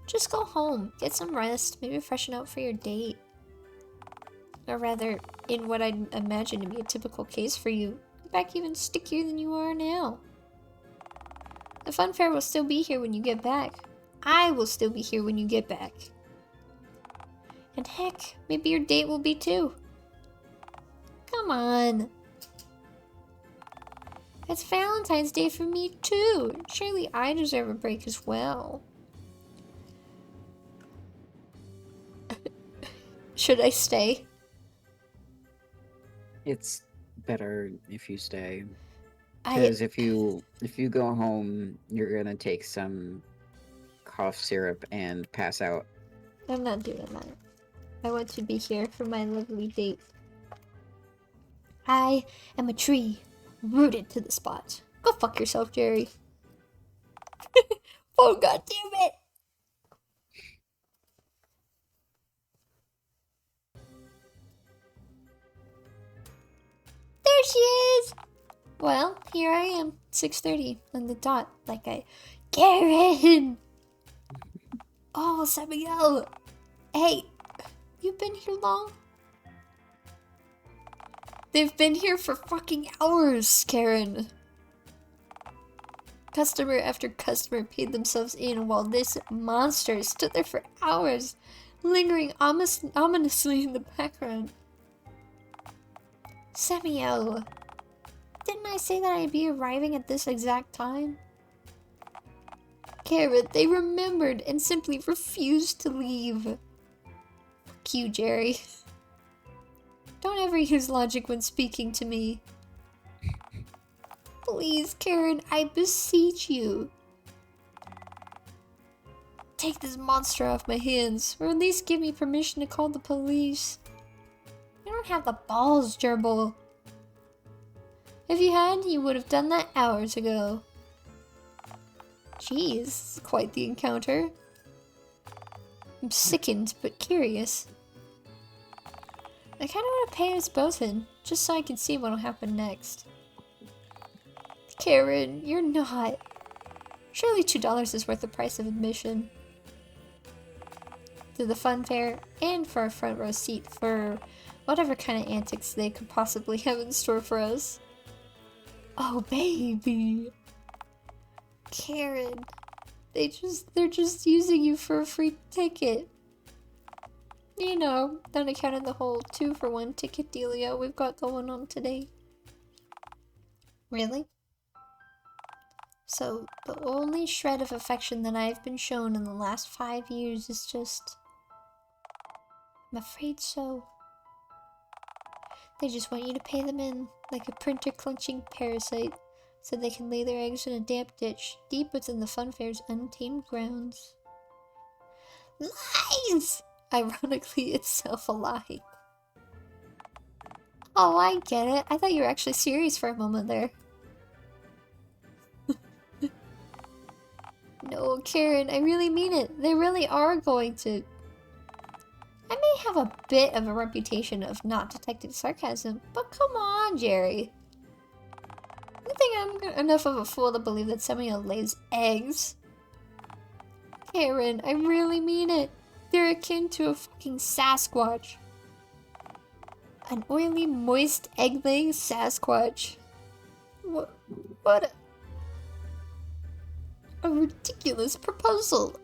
Just go home, get some rest, maybe freshen out for your date. Or rather, in what I'd imagine to be a typical case for you, come back even stickier than you are now. The fun fair will still be here when you get back. I will still be here when you get back. And heck, maybe your date will be too. Come on. It's Valentine's Day for me too. Surely I deserve a break as well. Should I stay? It's better if you stay. Because if you go home, you're gonna take some cough syrup and pass out. I'm not doing that. I want to be here for my lovely date. I am a tree, rooted to the spot. Go fuck yourself, Jerry. Oh, god damn it! There she is! Well, here I am, 6:30 on the dot, like I... Karen! Oh, SAMIEL! Hey, you've been here long? They've been here for fucking hours, Karen. Customer after customer paid themselves in while this monster stood there for hours, lingering ominously in the background. SAMIEL, didn't I say that I'd be arriving at this exact time? Karen, they remembered and simply refused to leave. Fuck you, Jerry. Don't ever use logic when speaking to me. Please, Karen, I beseech you. Take this monster off my hands, or at least give me permission to call the police. You don't have the balls, gerbil. If you had, you would have done that hours ago. Jeez, quite the encounter. I'm sickened, but curious. I kinda wanna pay us both in, just so I can see what'll happen next. Karen, you're not. Surely $2 is worth the price of admission. To the fun fair, and for a front row seat for whatever kind of antics they could possibly have in store for us. Oh, baby. Karen, they're just using you for a free ticket. You know, not accounting the whole 2-for-1 ticket dealio we've got going on today. Really? So, the only shred of affection that I've been shown in the last 5 years is just... I'm afraid so. They just want you to pay them in, like a printer-clenching parasite, so they can lay their eggs in a damp ditch, deep within the fun fair's untamed grounds. Lies! Ironically, itself a lie. Oh, I get it. I thought you were actually serious for a moment there. No, Karen, I really mean it. They really are going to... I may have a bit of a reputation of not detecting sarcasm, but come on, Jerry. You think I'm enough of a fool to believe that SAMIEL lays eggs? Karen, I really mean it. They're akin to a fucking Sasquatch. An oily, moist, egg-laying Sasquatch. What a ridiculous proposal.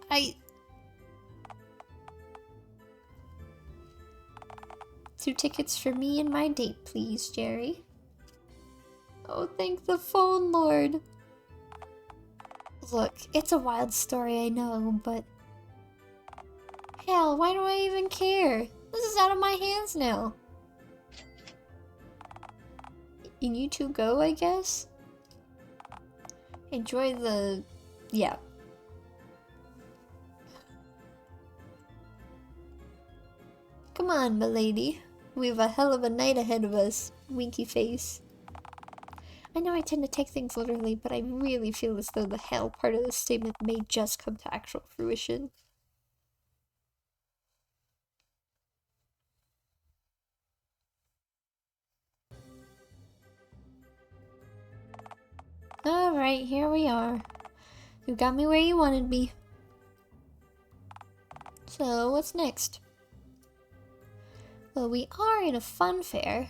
2 tickets for me and my date, please, Jerry. Oh, thank the phone lord. Look, it's a wild story, I know, but... Hell, why do I even care? This is out of my hands now. And you two go, I guess? Enjoy the... yeah. Come on, milady. We have a hell of a night ahead of us, winky face. I know I tend to take things literally, but I really feel as though the hell part of this statement may just come to actual fruition. Alright, here we are. You got me where you wanted me. So, what's next? Well, we are in a fun fair.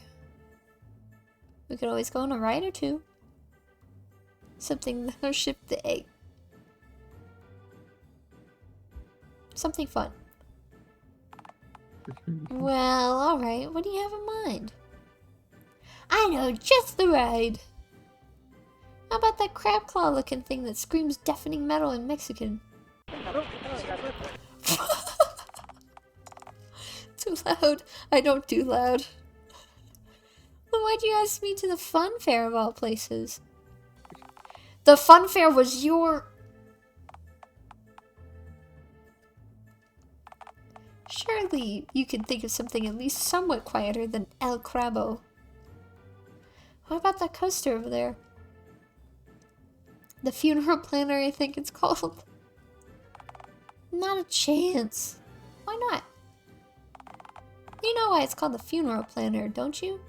We could always go on a ride or two. Something that'll ship the egg. Something fun. Well, alright. What do you have in mind? I know just the ride. How about that crab claw looking thing that screams deafening metal in Mexican? Too loud. I don't do loud. Then why'd you ask me to the fun fair of all places? The fun fair was your... Surely you can think of something at least somewhat quieter than El Crabo. What about that coaster over there? The funeral planner, I think it's called. Not a chance. Why not? You know why it's called the funeral planner, don't you?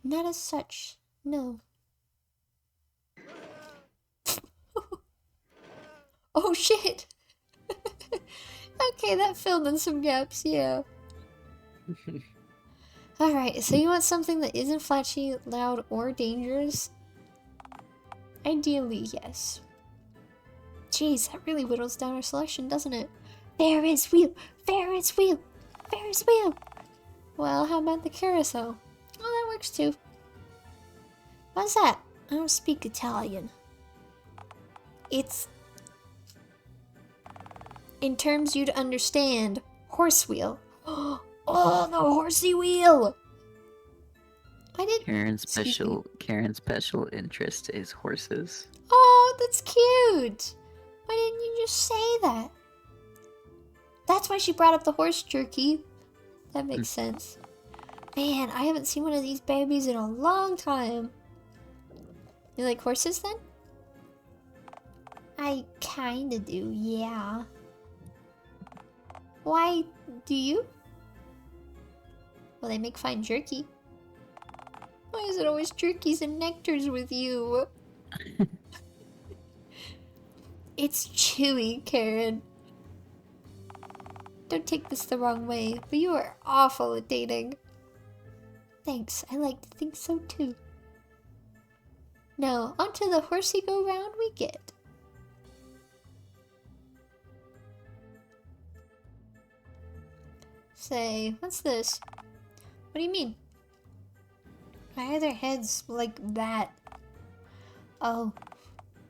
Not as such. No. Oh shit! Okay, that filled in some gaps, yeah. Alright, so you want something that isn't flashy, loud, or dangerous? Ideally, yes. Jeez, that really whittles down our selection, doesn't it? Ferris wheel! Ferris wheel! Ferris wheel! Well, how about the carousel? Oh, that works too. What's that? I don't speak Italian. It's... in terms you'd understand. Horse wheel. Oh, the horsey wheel! I did... Karen's special interest is horses. Oh, that's cute! Why didn't you just say that? That's why she brought up the horse jerky. That makes sense. Man, I haven't seen one of these babies in a long time. You like horses then? I kinda do, yeah. Why do you? Well, they make fine jerky. Why is it always jerkies and nectars with you? It's chewy, Karen. Don't take this the wrong way, but you are awful at dating. Thanks, I like to think so too. Now, onto the horsey go round we get. Say, what's this? What do you mean? Why are their heads like that? Oh,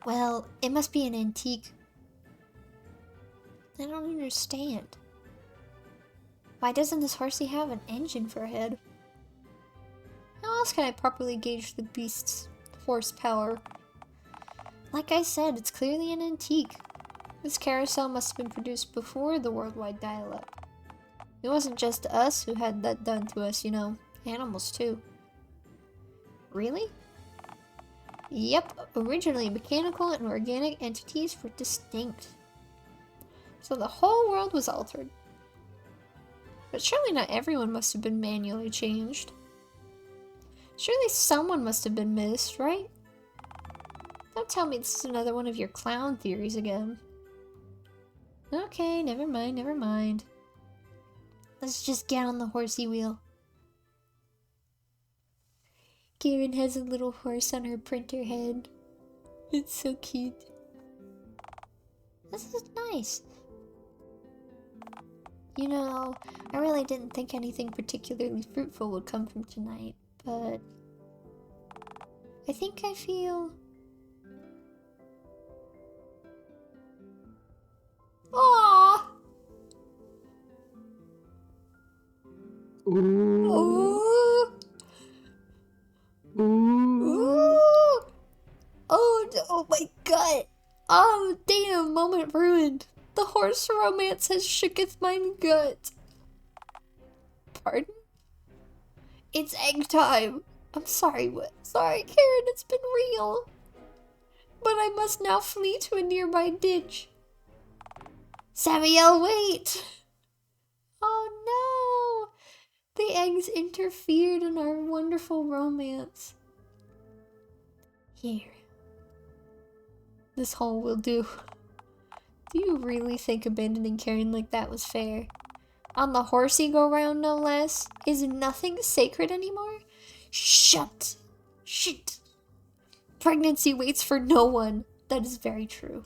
well, it must be an antique. I don't understand. Why doesn't this horsey have an engine for a head? How else can I properly gauge the beast's horsepower? Like I said, it's clearly an antique. This carousel must have been produced before the worldwide dial-up. It wasn't just us who had that done to us, you know. Animals too. Really? Yep, originally mechanical and organic entities were distinct. So the whole world was altered. But surely not everyone must have been manually changed. Surely someone must have been missed, right? Don't tell me this is another one of your clown theories again. Okay, never mind, never mind. Let's just get on the horsey wheel. Karen has a little horse on her printer head. It's so cute. This is nice. You know, I really didn't think anything particularly fruitful would come from tonight, but I think I feel... Aww! Ooh. Ooh! Ooh. Ooh! Oh my god! Oh damn, moment ruined. The horse romance has shooketh mine gut. Pardon? It's egg time. I'm sorry, what? Sorry, Karen, it's been real. But I must now flee to a nearby ditch. SAMIEL, wait! Oh no! The eggs interfered in our wonderful romance. Here. This hole will do. Do you really think abandoning Karen like that was fair? On the horsey go round, no less? Is nothing sacred anymore? Shut! Shit! Pregnancy waits for no one. That is very true.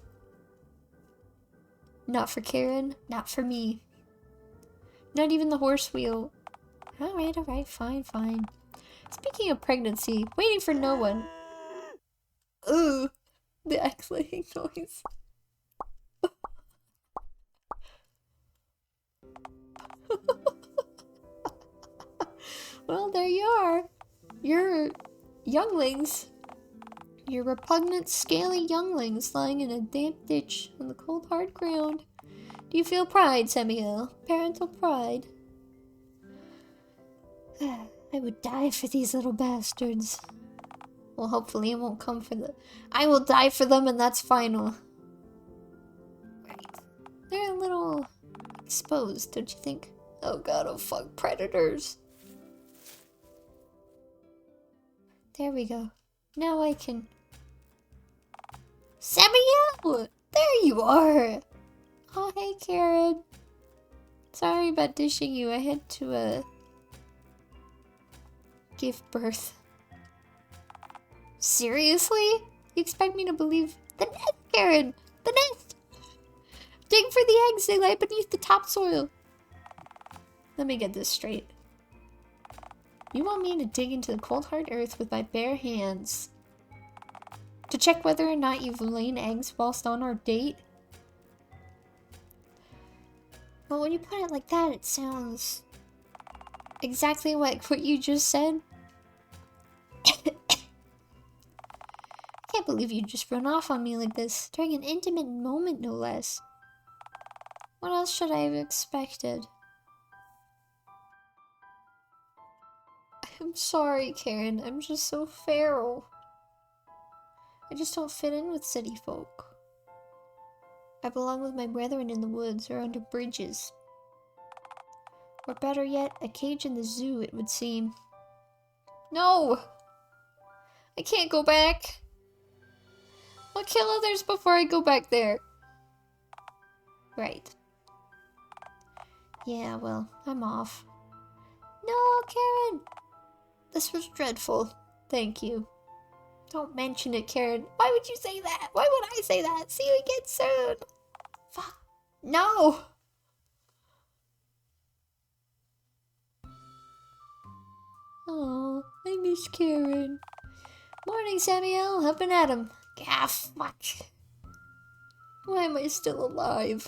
Not for Karen, not for me. Not even the horse wheel. Alright, fine. Speaking of pregnancy, waiting for no one. Ooh, the egg-laying noise. Well, there you are. Your younglings. Your repugnant, scaly younglings lying in a damp ditch on the cold, hard ground. Do you feel pride, SAMIEL? Parental pride? I would die for these little bastards. Well, hopefully it won't come for the... I will die for them and that's final. Right. They're a little exposed, don't you think? Oh god, oh fuck, predators. There we go. Now I can... Samuel! There you are! Oh, hey, Karen. Sorry about dishing you. I had to, give birth. Seriously? You expect me to believe... The nest, Karen! The nest! Dig for the eggs. They lie beneath the topsoil. Let me get this straight. You want me to dig into the cold hard earth with my bare hands to check whether or not you've laid eggs whilst on our date? Well, when you put it like that, it sounds exactly like what you just said. I can't believe you just run off on me like this during an intimate moment, no less. What else should I have expected? I'm sorry, Karen. I'm just so feral. I just don't fit in with city folk. I belong with my brethren in the woods or under bridges. Or better yet, a cage in the zoo, it would seem. No! I can't go back. I'll kill others before I go back there. Right. Yeah, well, I'm off. No, Karen! This was dreadful. Thank you. Don't mention it, Karen. Why would you say that? Why would I say that? See you again soon. Fuck. No! Oh, I miss Karen. Morning, Samuel. Up and at 'em. Ah, fuck. Why am I still alive?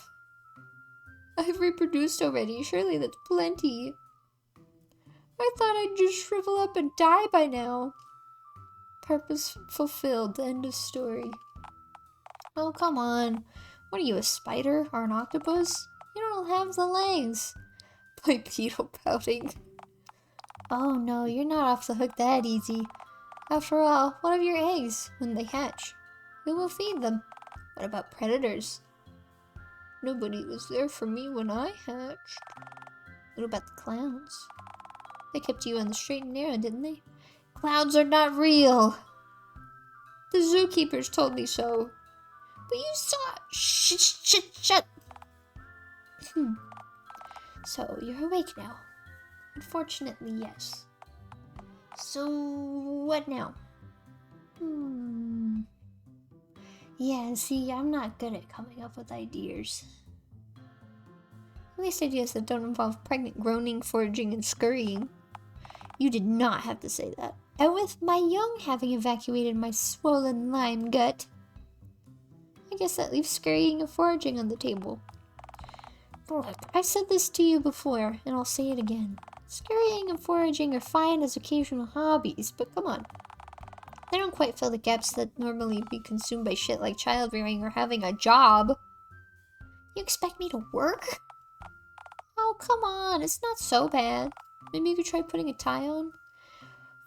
I've reproduced already. Surely that's plenty. I thought I'd just shrivel up and die by now. Purpose fulfilled. End of story. Oh, come on. What are you, a spider or an octopus? You don't have the legs. Bipedal pouting. Oh no, you're not off the hook that easy. After all, what of your eggs when they hatch? Who will feed them? What about predators? Nobody was there for me when I hatched. What about the clowns? They kept you on the straight and narrow, didn't they? Clowns are not real. The zookeepers told me so. But you saw... Shut. So, you're awake now. Unfortunately, yes. So, what now? Yeah, see, I'm not good at coming up with ideas. At least ideas that don't involve pregnant groaning, foraging, and scurrying. You did not have to say that. And with my young having evacuated my swollen lime gut, I guess that leaves scurrying and foraging on the table. Look, I've said this to you before, and I'll say it again. Scurrying and foraging are fine as occasional hobbies, but come on. They don't quite fill the gaps that normally be consumed by shit like child rearing or having a job. You expect me to work? Oh, come on, it's not so bad. Maybe you could try putting a tie on?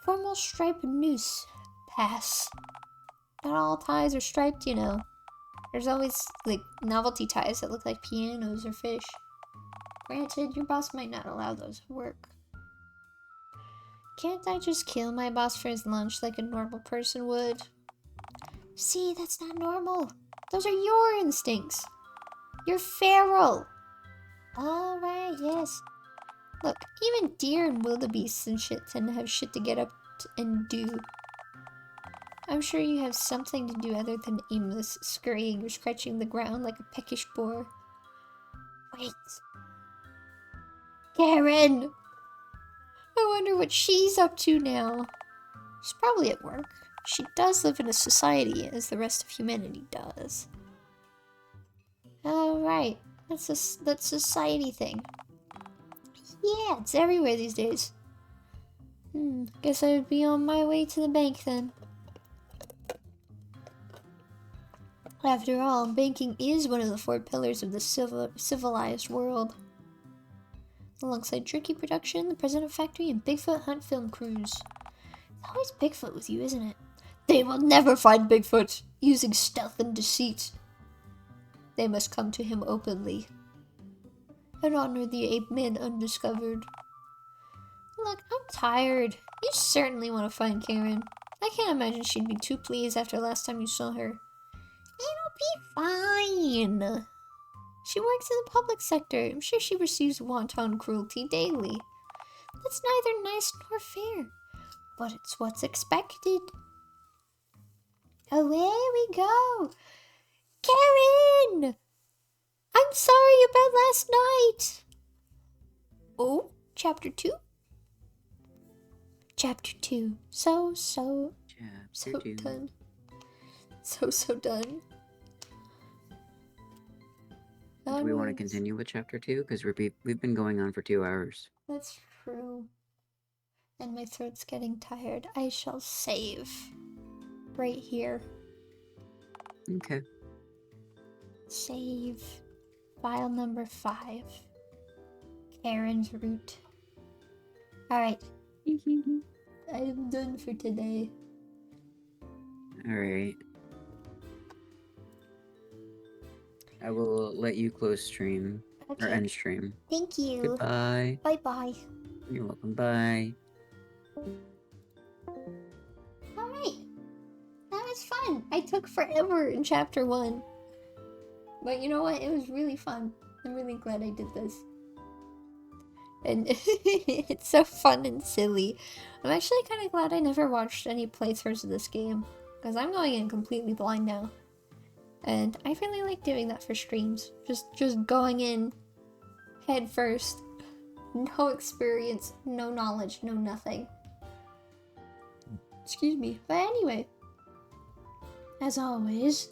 Formal striped noose. Pass. Not all ties are striped, you know. There's always, like, novelty ties that look like pianos or fish. Granted, your boss might not allow those to work. Can't I just kill my boss for his lunch like a normal person would? See, that's not normal. Those are your instincts. You're feral. Alright, yes. Look, even deer and wildebeests and shit tend to have shit to get up and do. I'm sure you have something to do other than aimless scurrying or scratching the ground like a peckish boar. Wait. Karen! I wonder what she's up to now. She's probably at work. She does live in a society, as the rest of humanity does. Alright, that's a society thing. Yeah, it's everywhere these days. Guess I would be on my way to the bank then. After all, banking is one of the 4 pillars of the civilized world. Alongside jerky production, the President Factory, and Bigfoot hunt film crews. It's always Bigfoot with you, isn't it? They will never find Bigfoot, using stealth and deceit. They must come to him openly and honor the ape men undiscovered. Look, I'm tired. You certainly want to find Karen. I can't imagine she'd be too pleased after last time you saw her. It'll be fine. She works in the public sector. I'm sure she receives wanton cruelty daily. That's neither nice nor fair, but it's what's expected. Away we go. Karen! I'm sorry about last night. Oh, chapter 2? Chapter 2. So Chapter 2. done. So done. Do we want to continue with chapter 2? Because we've been going on for 2 hours. That's true. And my throat's getting tired. I shall save. Right here. Okay. Save. File number 5. Karen's route. Alright. I am done for today. Alright. I will let you close stream. Okay. Or end stream. Thank you. Goodbye. Bye-bye. You're welcome. Bye. Alright. That was fun. I took forever in chapter 1. But you know what? It was really fun. I'm really glad I did this. And it's so fun and silly. I'm actually kind of glad I never watched any playthroughs of this game. Because I'm going in completely blind now. And I really like doing that for streams. Just going in head first. No experience, no knowledge, no nothing. Excuse me. But anyway, as always,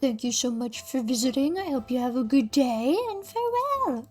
thank you so much for visiting. I hope you have a good day, and farewell.